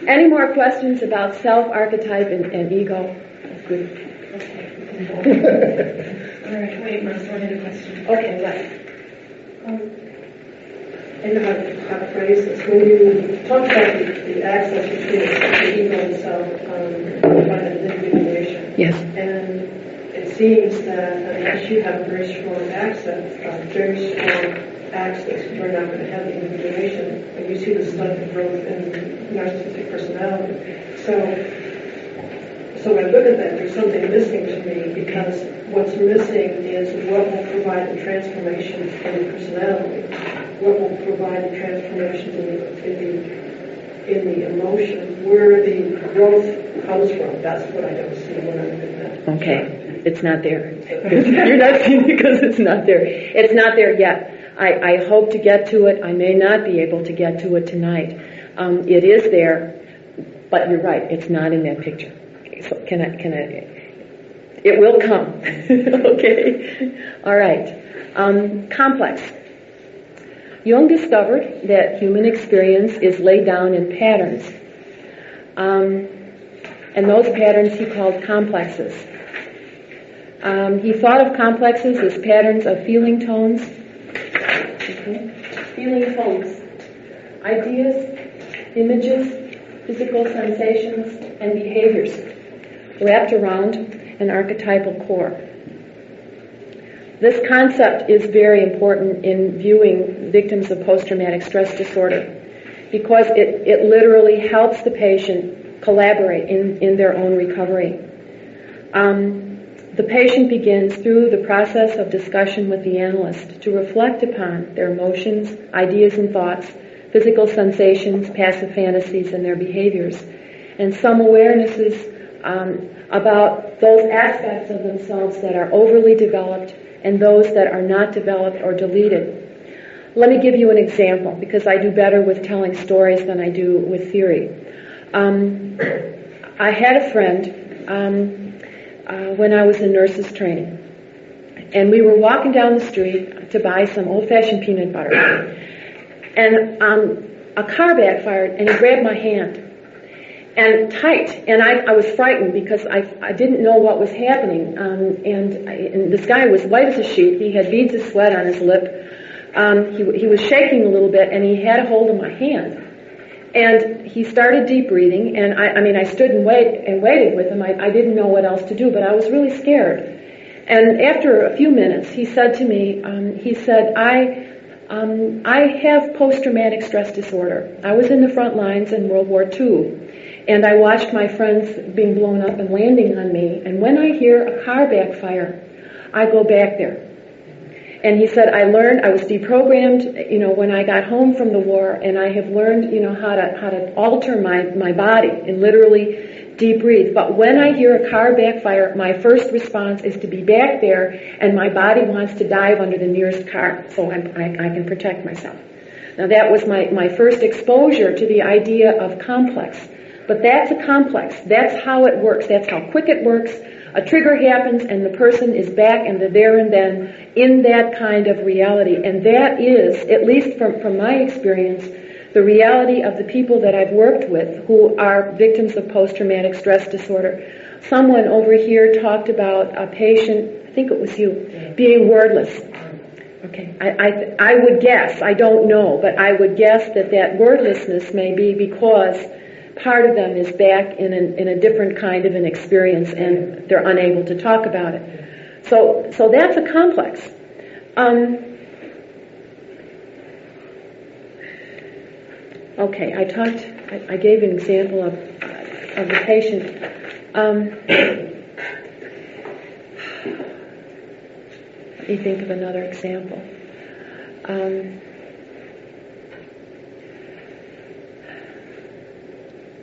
Any more questions about self, archetype, and ego? Good. All right, wait, Marcia, I had a question. Okay, what? I know how to phrase this. When you talk about the access between the ego and self, by the individuation. Yes. And it seems that unless you have very strong access, you're not going to have the individuation. And you see the stunted growth in narcissistic personality. So when I look at that, there's something missing to me, because what's missing is what will provide the transformation in the personality, what will provide the transformation in the emotion, where the growth comes from. That's what I don't see when I look at that. Okay, it's not there. You're not seeing it because it's not there. It's not there yet. I hope to get to it. I may not be able to get to it tonight. It is there, but you're right. It's not in that picture. So can I? It will come. Okay. All right. Complex. Jung discovered that human experience is laid down in patterns. And those patterns he called complexes. He thought of complexes as patterns of feeling tones. Feeling tones. Ideas, images, physical sensations, and behaviors wrapped around an archetypal core. This concept is very important in viewing victims of post-traumatic stress disorder, because it literally helps the patient collaborate in their own recovery. The patient begins through the process of discussion with the analyst to reflect upon their emotions, ideas and thoughts, physical sensations, passive fantasies, and their behaviors, and some awarenesses about those aspects of themselves that are overly developed and those that are not developed or deleted. Let me give you an example, because I do better with telling stories than I do with theory. I had a friend when I was in nurses training, and we were walking down the street to buy some old-fashioned peanut butter, and a car backfired and he grabbed my hand, and tight, and I was frightened because I didn't know what was happening, and this guy was white as a sheet. He had beads of sweat on his lip. He was shaking a little bit, and he had a hold of my hand. And he started deep breathing, and I stood and waited with him. I didn't know what else to do, but I was really scared. And after a few minutes, he said to me, I have post-traumatic stress disorder. I was in the front lines in World War II, and I watched my friends being blown up and landing on me. And when I hear a car backfire, I go back there. And he said, I was deprogrammed, when I got home from the war, and I have learned, how to alter my body and literally deep breathe. But when I hear a car backfire, my first response is to be back there, and my body wants to dive under the nearest car so I can protect myself. Now that was my first exposure to the idea of complex. But that's a complex. That's how it works. That's how quick it works. A trigger happens and the person is back and the there and then in that kind of reality. And that is, at least from my experience, the reality of the people that I've worked with who are victims of post-traumatic stress disorder. Someone over here talked about a patient, I think it was you, being wordless. Okay, I would guess, I don't know, but I would guess that wordlessness may be because part of them is back in a different kind of an experience and they're unable to talk about it. So that's a complex. Okay, I gave an example of the patient. Let me think of another example.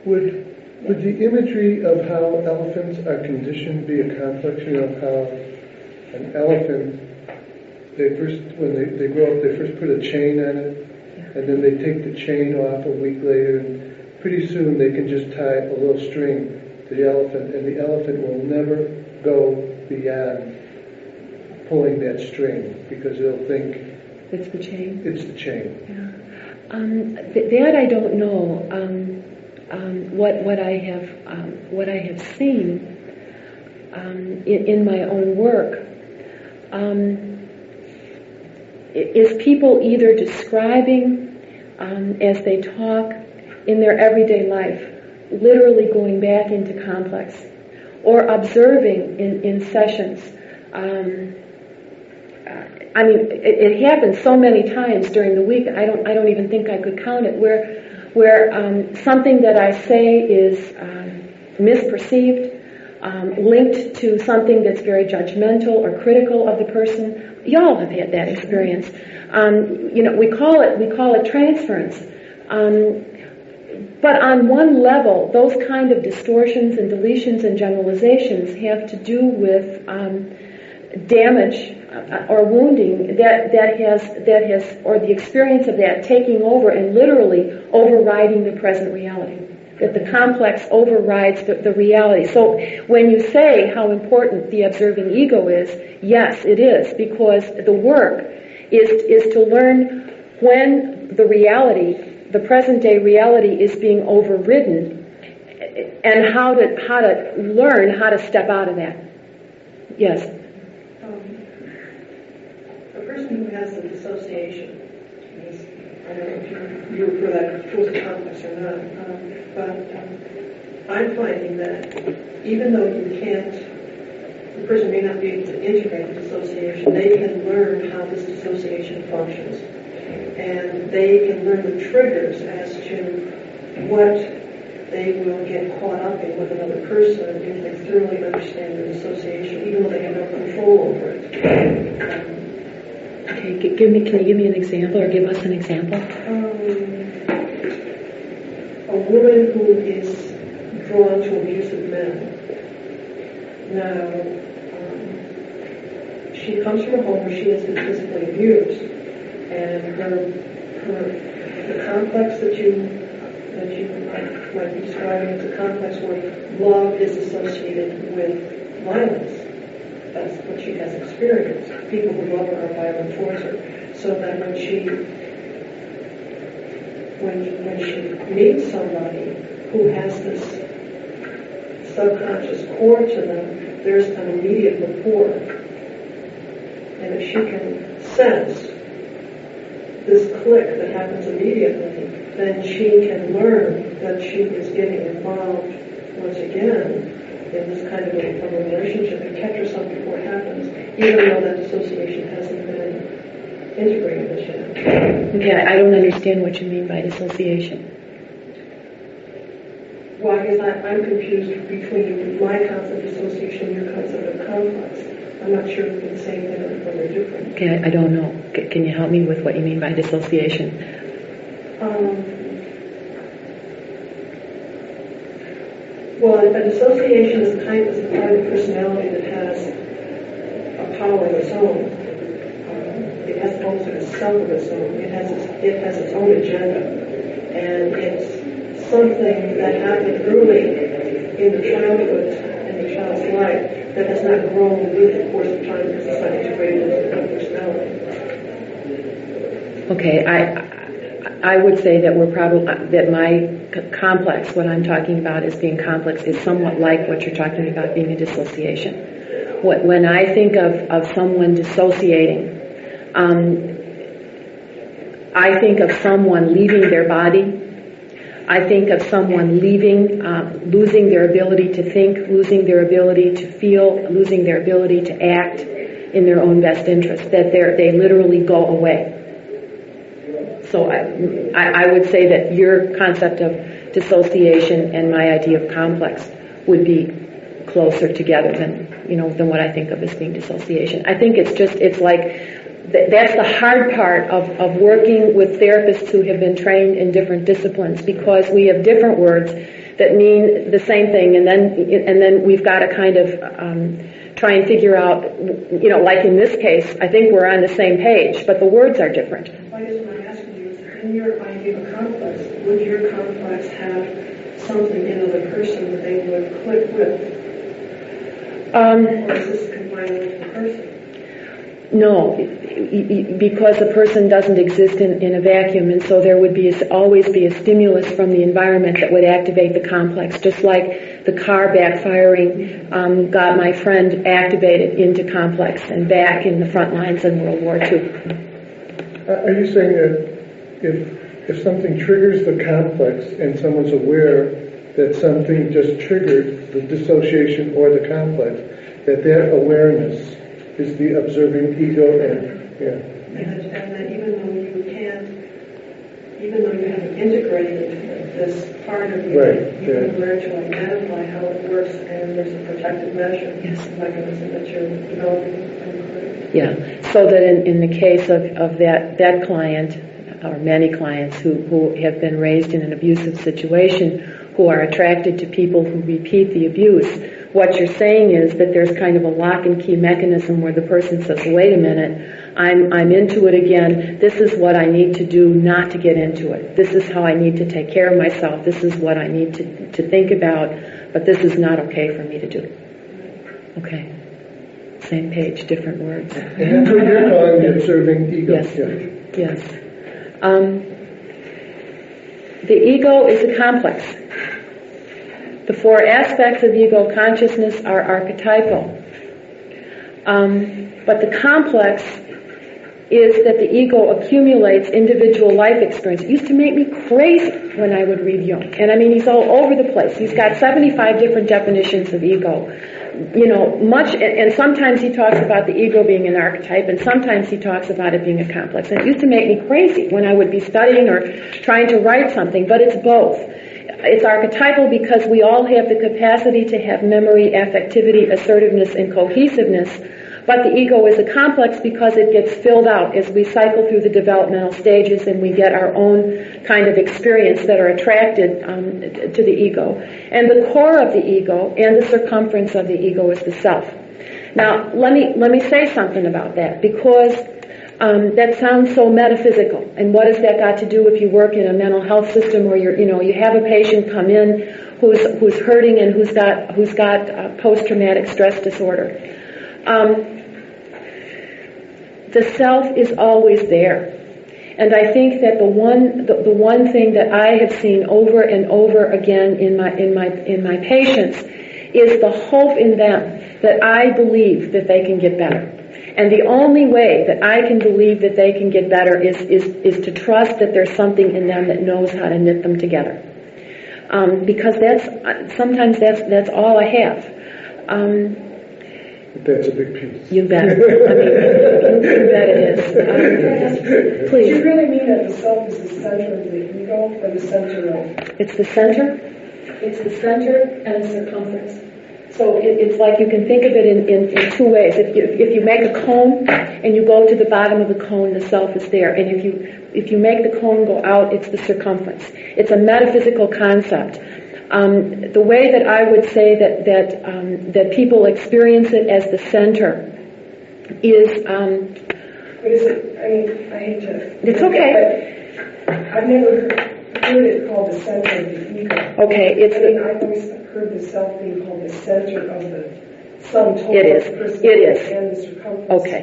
Would the imagery of how elephants are conditioned be a complex? How an elephant, when they grow up, they first put a chain on it, and then they take the chain off a week later, and pretty soon they can just tie a little string to the elephant, and the elephant will never go beyond pulling that string, because it'll think It's the chain? it's the chain. Yeah. That I don't know. What I have seen in my own work is people either describing as they talk in their everyday life, literally going back into complex, or observing in sessions. I mean, it happens so many times during the week. I don't even think I could count it. Where something that I say is misperceived, linked to something that's very judgmental or critical of the person. Y'all have had that experience. We call it transference. But on one level, those kind of distortions and deletions and generalizations have to do with damage or wounding that has, or the experience of that taking over and literally overriding the present reality. That the complex overrides the reality. So when you say how important the observing ego is, yes, it is, because the work is to learn when the reality, the present day reality, is being overridden, and how to learn how to step out of that. Yes. A person who has the dissociation, I don't know if you refer that towards the complex or not, but I'm finding that even though the person may not be able to integrate the dissociation, they can learn how this dissociation functions. And they can learn the triggers as to what they will get caught up in with another person if they thoroughly understand the dissociation, even though they have no control over it. Okay, can you give me an example, or give us an example? A woman who is drawn to abusive men. Now, she comes from a home where she has been physically abused, and the complex that you might be describing as a complex where love is associated with violence. That's what she has experienced. People who love her are violent towards her. So that when she meets somebody who has this subconscious core to them, there's an immediate rapport. And if she can sense this click that happens immediately, then she can learn that she is getting involved once again in this kind of a relationship and catch herself before it happens, even though that dissociation hasn't been integrated as yet. Okay, I don't understand what you mean by dissociation. Well, I guess I'm confused between my concept of dissociation and your concept of complex. I'm not sure if they're the same thing or they're different. Okay, I don't know. Can you help me with what you mean by dissociation? Well, a dissociation is a kind of personality that has a power of its own. It has almost like a self of its own. It has its own agenda, and it's something that happened early in the childhood and the child's life that has not grown with the course of time because it's not integrated into the personality. Okay, I would say that that my complex, what I'm talking about as being complex, is somewhat like what you're talking about being a dissociation. When I think of someone dissociating, I think of someone leaving their body. I think of someone losing their ability to think, losing their ability to feel, losing their ability to act in their own best interest, that they literally go away. So I would say that your concept of dissociation and my idea of complex would be closer together than what I think of as being dissociation. I think it's like that's the hard part of working with therapists who have been trained in different disciplines, because we have different words that mean the same thing, and then we've got to kind of try and figure out, like in this case, I think we're on the same page, but the words are different. I guess what I'm asking you is, in your idea of a complex, would your complex have something in another person that they would click with? Or is this confined to the person? No, because a person doesn't exist in a vacuum, and so there would always be a stimulus from the environment that would activate the complex, just like the car backfiring got my friend activated into complex and back in the front lines in World War II. Are you saying that if something triggers the complex and someone's aware that something just triggered the dissociation or the complex, that awareness is the observing ego and that even though you haven't integrated this part of you, you can learn to identify how it works, and there's a protective mechanism that you're developing. Yeah, so that in the case of that client, or many clients who have been raised in an abusive situation, who are attracted to people who repeat the abuse, what you're saying is that there's kind of a lock and key mechanism where the person says, wait a minute, I'm into it again. This is what I need to do not to get into it. This is how I need to take care of myself. This is what I need to think about, but this is not okay for me to do. Okay. Same page, different words. And that's what you're calling the observing ego. Yes. The ego is a complex. The four aspects of ego consciousness are archetypal. But the complex is that the ego accumulates individual life experience. It used to make me crazy when I would read Jung. And I mean, he's all over the place. He's got 75 different definitions of ego. And sometimes he talks about the ego being an archetype, and sometimes he talks about it being a complex. And it used to make me crazy when I would be studying or trying to write something, but it's both. It's archetypal because we all have the capacity to have memory, affectivity, assertiveness, and cohesiveness. But the ego is a complex because it gets filled out as we cycle through the developmental stages and we get our own kind of experience that are attracted to the ego. And the core of the ego and the circumference of the ego is the self. Now, let me say something about that, because that sounds so metaphysical. And what has that got to do if you work in a mental health system where you have a patient come in who's hurting and who's got post-traumatic stress disorder? The self is always there. And I think that the one thing that I have seen over and over again in my patients is the hope in them that I believe that they can get better. And the only way that I can believe that they can get better is to trust that there's something in them that knows how to knit them together. Because sometimes that's all I have. That's a big piece. You bet. You bet it is. Please. Do you really mean that the self is the center of the ego, or the center of? It's the center. It's the center and circumference. So it's like you can think of it in two ways. If you make a cone and you go to the bottom of the cone, the self is there. And if you make the cone go out, it's the circumference. It's a metaphysical concept. The way that I would say that people experience it as the center is. What is it? I hate to. It's okay. But I've never heard it called the center of the ego. Okay, I've always heard the self being called the center of the sum total it is. of the personality It is. and the circumference. Okay.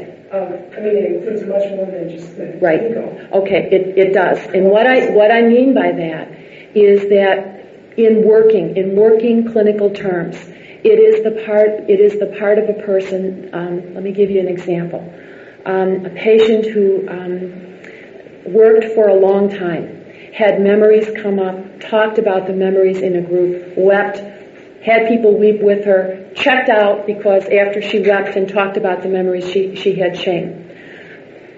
It includes much more than just the ego. Okay, it does. And what I mean by that is that in working clinical terms, it is the part of a person. Let me give you an example. A patient who worked for a long time, had memories come up, talked about the memories in a group, wept, had people weep with her, checked out because after she wept and talked about the memories, she had shame.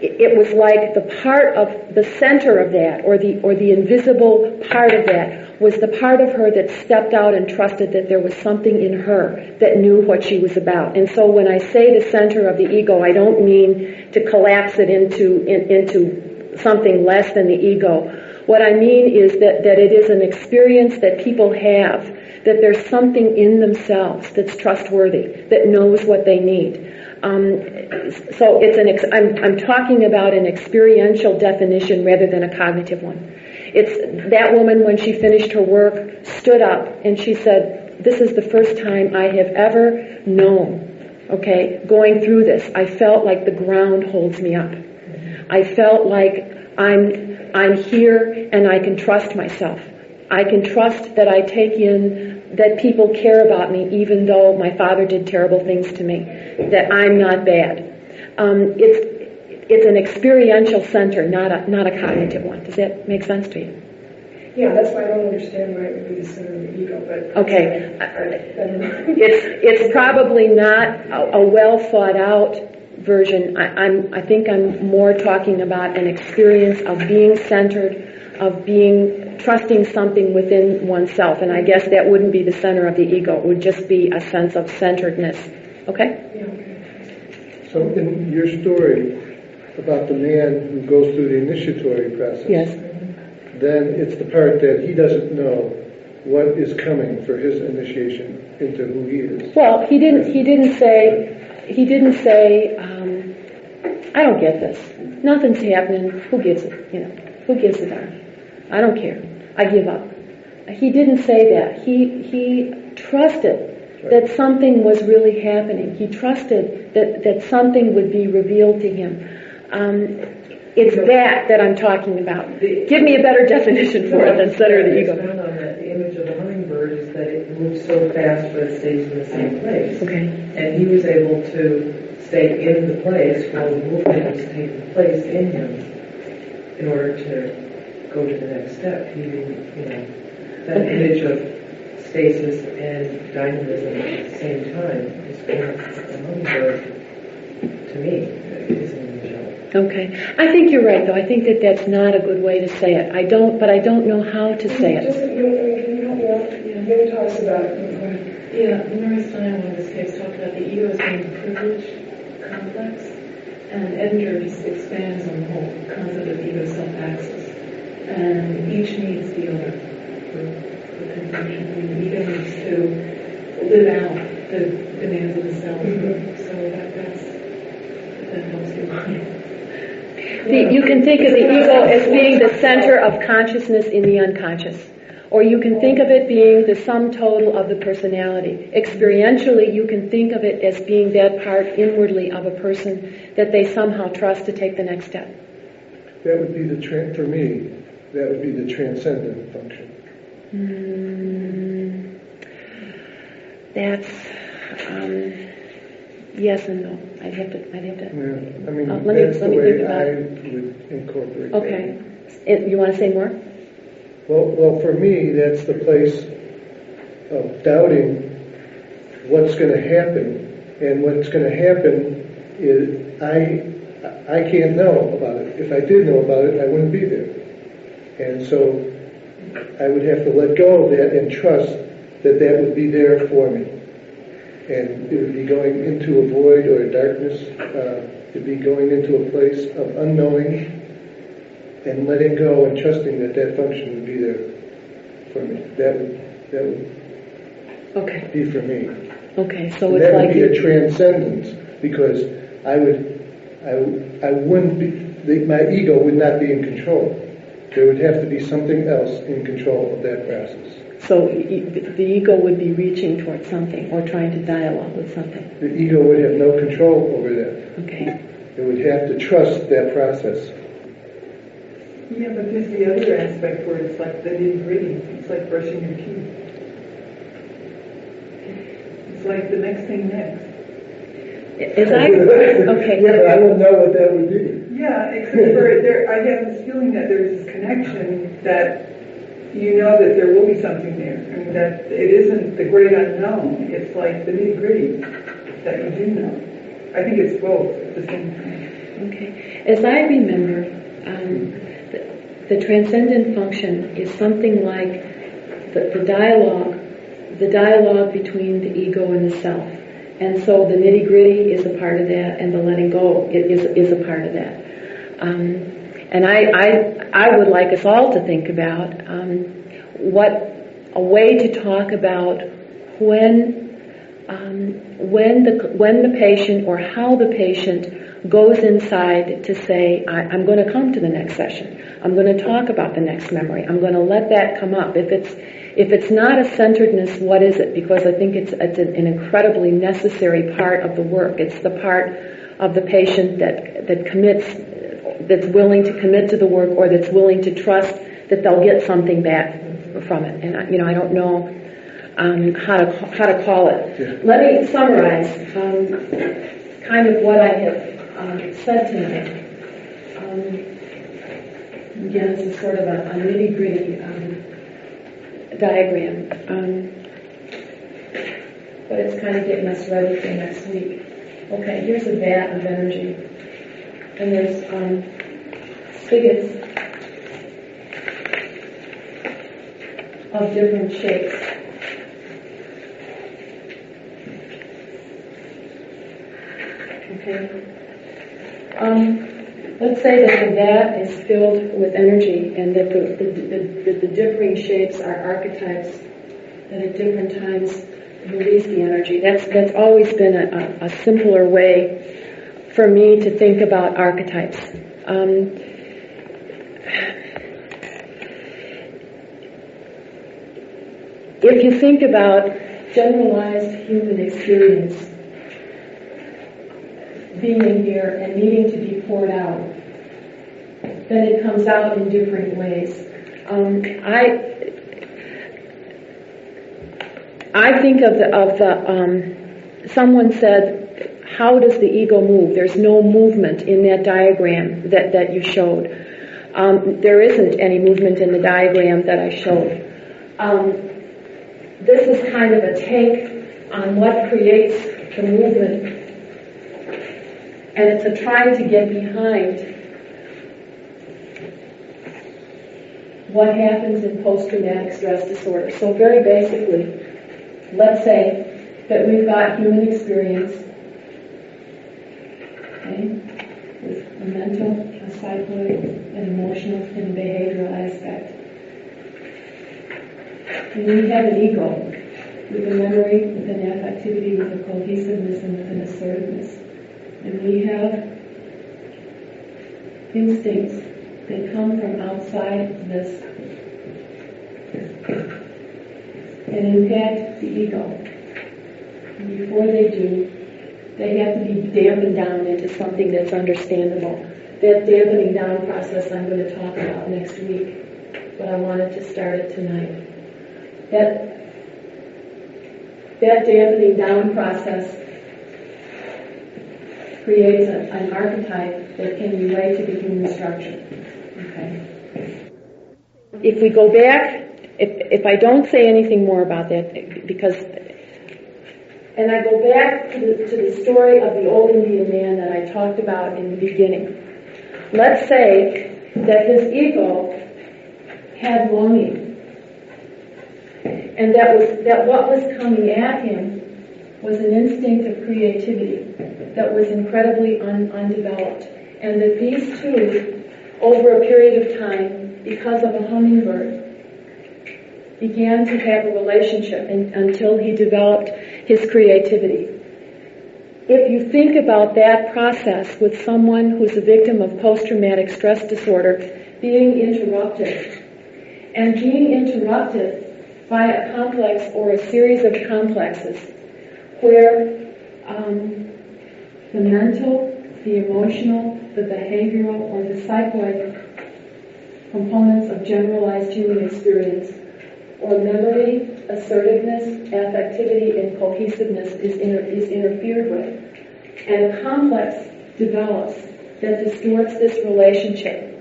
It was like the part of the center of that, or the invisible part of that, was the part of her that stepped out and trusted that there was something in her that knew what she was about. And so when I say the center of the ego, I don't mean to collapse it into something less than the ego. What I mean is that it is an experience that people have, that there's something in themselves that's trustworthy, that knows what they need. So I'm talking about an experiential definition rather than a cognitive one. It's that woman, when she finished her work, stood up and she said, "This is the first time I have ever known, going through this. I felt like the ground holds me up. I felt like I'm here and I can trust myself. I can trust that I take in that people care about me even though my father did terrible things to me, that I'm not bad." It's an experiential center, not a cognitive one. Does that make sense to you? Yeah, that's why I don't understand why it would be the center of the ego, but... Okay. It's probably not a well thought out version. I think I'm more talking about an experience of being centered, of being trusting something within oneself, and I guess that wouldn't be the center of the ego. It would just be a sense of centeredness. Okay? Yeah, okay. So in your story about the man who goes through the initiatory process, Yes. then it's the part that he doesn't know what is coming for his initiation into who he is. Well, he didn't say, I don't get this. Nothing's happening. Who gives it? Who gives a darn? I don't care. I give up. He didn't say that. He trusted that something was really happening. He trusted that something would be revealed to him. It's that I'm talking about. Give me a better definition for it than center of the ego. On that, the image of the hummingbird is that it moves so fast but it stays in the same place. Okay. And he was able to stay in the place while the movement was taking place in him in order to go to the next step. He didn't, that image of stasis and dynamism at the same time is what the hummingbird, to me, is an image of. Okay. I think you're right, though. I think that's not a good way to say it. But I don't know how to say it. Can you help me out? Maybe talks about... Yeah, Maurice Donahue in this case talked about the ego as being privileged, complex, and Edinger just expands on the whole concept of ego self-access. And each needs the other for confusion. I mean, the ego needs to live out the demands of the self. So that helps you. You can think of the ego as being the center of consciousness in the unconscious. Or you can think of it being the sum total of the personality. Experientially, you can think of it as being that part inwardly of a person that they somehow trust to take the next step. That would be for me, that would be the transcendent function. That's yes and no. I'd have to. Yeah, I mean, let that's me the way think about I it. would incorporate Okay. that. You want to say more? Well, for me, that's the place of doubting what's going to happen, and what's going to happen is I can't know about it. If I did know about it, I wouldn't be there, and so I would have to let go of that and trust that would be there for me, and it would be going into a void or a darkness. It'd be going into a place of unknowing. And letting go and trusting that function would be there for me. That would be for me. Okay, so and it's that like would be a transcendence, because I wouldn't be. My ego would not be in control. There would have to be something else in control of that process. So the ego would be reaching towards something or trying to dialogue with something. The ego would have no control over that. Okay. It would have to trust that process. Yeah, but there's the other aspect where it's like the nitty-gritty. It's like brushing your teeth. It's like the next thing next. Okay. Yeah, but I don't know what that would be. Yeah, except for I have this feeling that there's this connection that you know that there will be something there. I mean, that it isn't the great unknown. It's like the nitty-gritty that you do know. I think it's both at the same time. Okay. As I remember, the transcendent function is something like the dialogue between the ego and the self. And so the nitty-gritty is a part of that, and the letting go is a part of that. And I would like us all to think about what a way to talk about when when the patient or how the patient goes inside to say, I'm going to come to the next session. I'm going to talk about the next memory. I'm going to let that come up. If it's not a centeredness, what is it? Because I think it's an incredibly necessary part of the work. It's the part of the patient that commits, that's willing to commit to the work, or that's willing to trust that they'll get something back from it. And I don't know how to call it. Yeah. Let me summarize kind of what I have said tonight. Again, this is sort of a nitty-gritty diagram, but it's kind of getting us ready for next week. Okay, here's a vat of energy, and there's spigots of different shapes. Okay. Let's say that the vat is filled with energy, and that the differing shapes are archetypes that at different times release the energy. That's always been a simpler way for me to think about archetypes. If you think about generalized human experience being here and needing to be poured out, then it comes out in different ways. I think of the someone said, how does the ego move? There's no movement in that diagram that you showed. There isn't any movement in the diagram that I showed. This is kind of a take on what creates the movement, and it's a trying to get behind what happens in post-traumatic stress disorder. So very basically, let's say that we've got human experience, okay, with a mental, a psychoid, an emotional, and a behavioral aspect. And we have an ego with a memory, with an affectivity, with a cohesiveness, and with an assertiveness. And we have instincts that come from outside this and impact the ego. And before they do, they have to be dampened down into something that's understandable. That dampening down process I'm going to talk about next week, but I wanted to start it tonight. That dampening down process creates an archetype that can relate to the human structure. Okay. If we go back, if I don't say anything more about that, and I go back to the story of the old Indian man that I talked about in the beginning. Let's say that his ego had longing. And that what was coming at him was an instinct of creativity that was incredibly undeveloped. And that these two, over a period of time, because of a hummingbird, began to have a relationship until he developed his creativity. If you think about that process with someone who's a victim of post-traumatic stress disorder being interrupted, and being interrupted by a complex or a series of complexes where the mental, the emotional, the behavioral, or the psychoid components of generalized human experience, or memory, assertiveness, affectivity, and cohesiveness is interfered with, and a complex develops that distorts this relationship,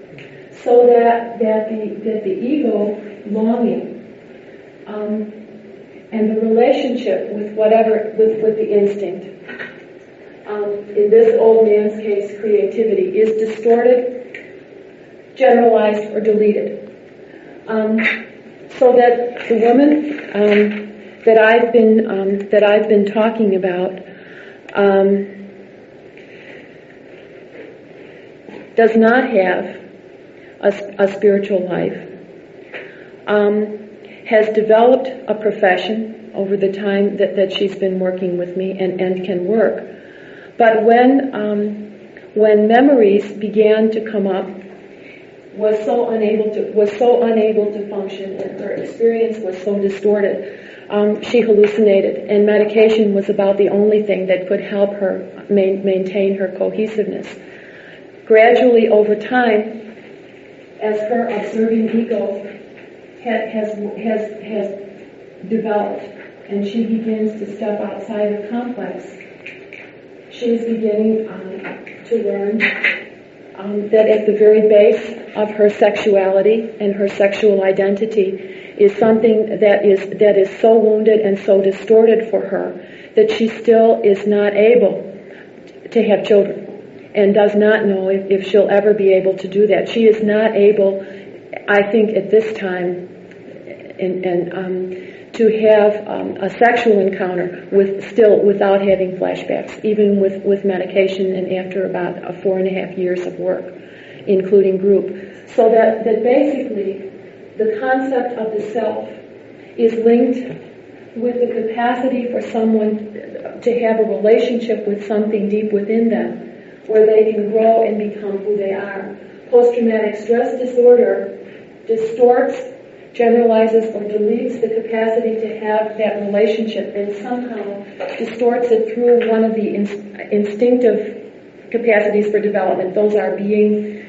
so that the ego longing and the relationship with with the instinct, in this old man's case, creativity, is distorted, generalized, or deleted. So that the woman that I've been talking about does not have a spiritual life, has developed a profession, over the time that she's been working with me and can work. But when memories began to come up, was so unable to function, and her experience was so distorted, she hallucinated, and medication was about the only thing that could help her maintain her cohesiveness. Gradually, over time, as her observing ego has developed, and she begins to step outside of complex, she's beginning to learn that at the very base of her sexuality and her sexual identity is something that is so wounded and so distorted for her that she still is not able to have children and does not know if she'll ever be able to do that. She is not able, I think, at this time, to have a sexual encounter without having flashbacks, even with medication and after about 4.5 years of work, including group. So that basically the concept of the self is linked with the capacity for someone to have a relationship with something deep within them, where they can grow and become who they are. Post-traumatic stress disorder distorts, generalizes, or deletes the capacity to have that relationship and somehow distorts it through one of the instinctive capacities for development. Those are being,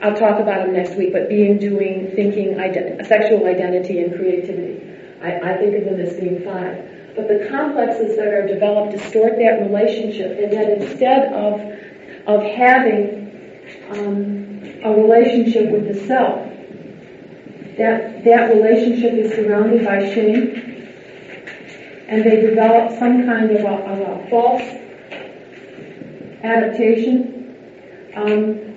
I'll talk about them next week, but being, doing, thinking, sexual identity, and creativity. I think of them as being 5. But the complexes that are developed distort that relationship, and that instead of having a relationship with the self, that relationship is surrounded by shame, and they develop some kind of a false adaptation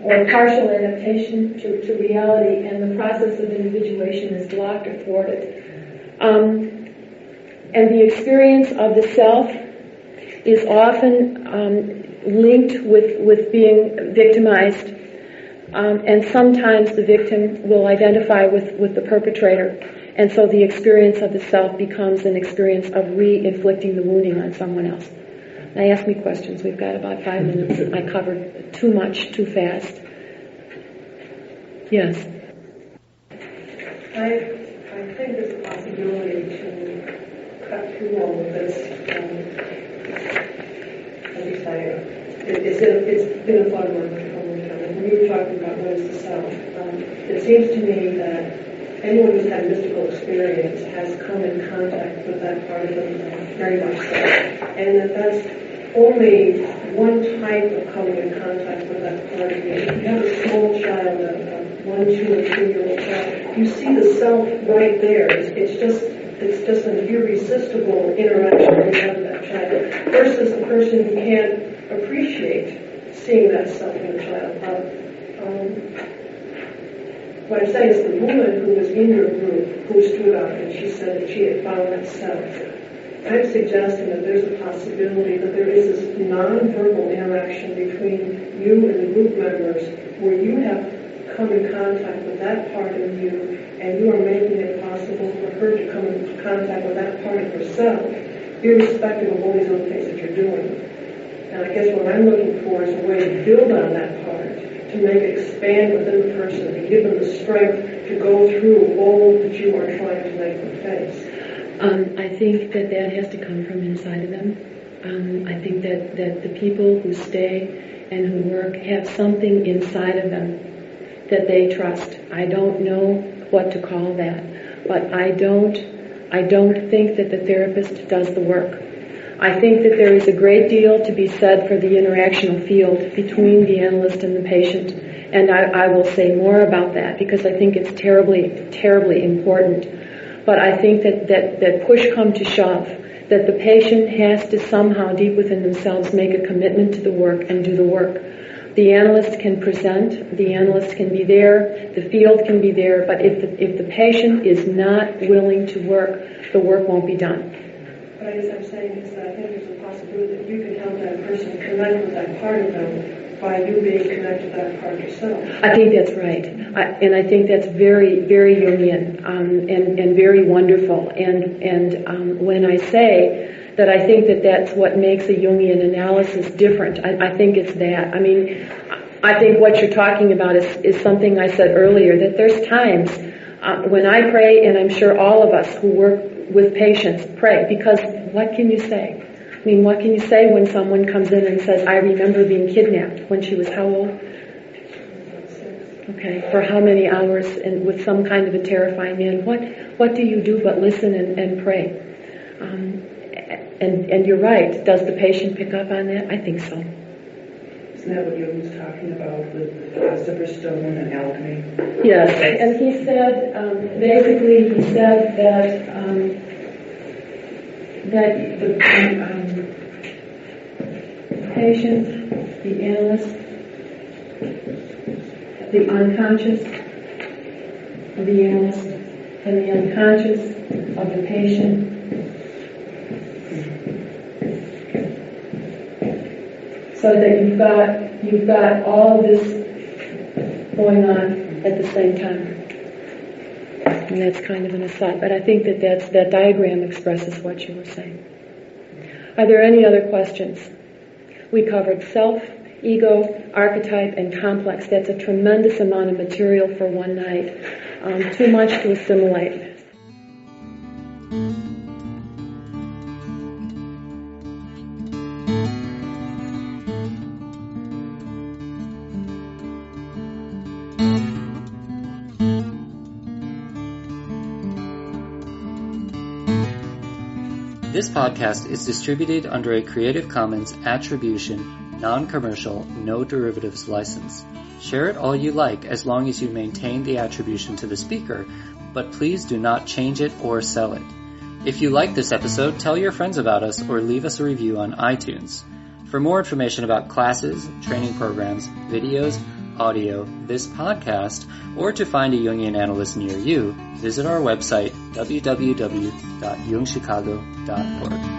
or partial adaptation to reality, and the process of individuation is blocked or thwarted. And the experience of the self is often linked with being victimized. And sometimes the victim will identify with the perpetrator, and so the experience of the self becomes an experience of re-inflicting the wounding on someone else. Now ask me questions. We've got about 5 minutes. I covered too much, too fast. Yes? I think there's a possibility to cut through all of this. At least it's been a fun work for a long time. When you were talking about what is the self, it seems to me that anyone who's had mystical experience has come in contact with that part of them very much so. And that's only one type of coming in contact with that part of you. If you have a small child, a 1, 2, or 3-year-old child, you see the self right there. It's just an irresistible interaction with that child versus the person who can't appreciate seeing that self in a child. What I'm saying is the woman who was in your group, who stood up and she said that she had found that self, I'm suggesting that there's a possibility that there is this non-verbal interaction between you and the group members where you have come in contact with that part of you, and you are making it possible for her to come in contact with that part of herself, irrespective of all these other things that you're doing. And I guess what I'm looking for is a way to build on that part, to make it expand within the person, to give them the strength to go through all that you are trying to make them face. I think that has to come from inside of them. I think that the people who stay and who work have something inside of them that they trust. I don't know what to call that, but I don't think that the therapist does the work. I think that there is a great deal to be said for the interactional field between the analyst and the patient, and I will say more about that because I think it's terribly, terribly important. But I think that push come to shove, that the patient has to somehow deep within themselves make a commitment to the work and do the work. The analyst can present, the analyst can be there, the field can be there, but if the patient is not willing to work, the work won't be done. What I guess I'm saying is that I think there's a possibility that you can help that person connect with that part of them by you being connected to that part of yourself. I think that's right. And I think that's very, very Jungian and very wonderful. And when I say that I think that that's what makes a Jungian analysis different, I think it's that. I mean, I think what you're talking about is something I said earlier, that there's times when I pray, and I'm sure all of us who work with patients pray, because what can you say? I mean, what can you say when someone comes in and says, I remember being kidnapped when she was how old? Okay, for how many hours and with some kind of a terrifying man? What do you do but listen and pray? And you're right. Does the patient pick up on that? I think so. Isn't that what Jung was talking about with the philosopher's stone and alchemy? Yes, and he said, basically he said that the patient, the analyst, the unconscious of the analyst, and the unconscious of the patient so that you've got all of this going on at the same time. And that's kind of an aside, but I think that diagram expresses what you were saying. Are there any other questions? We covered self, ego, archetype, and complex. That's a tremendous amount of material for one night. Too much to assimilate. This podcast is distributed under a Creative Commons Attribution, Non-Commercial, No Derivatives license. Share it all you like as long as you maintain the attribution to the speaker, but please do not change it or sell it. If you like this episode, tell your friends about us or leave us a review on iTunes. For more information about classes, training programs, videos, audio, this podcast, or to find a Jungian analyst near you, visit our website, www.jungchicago.org.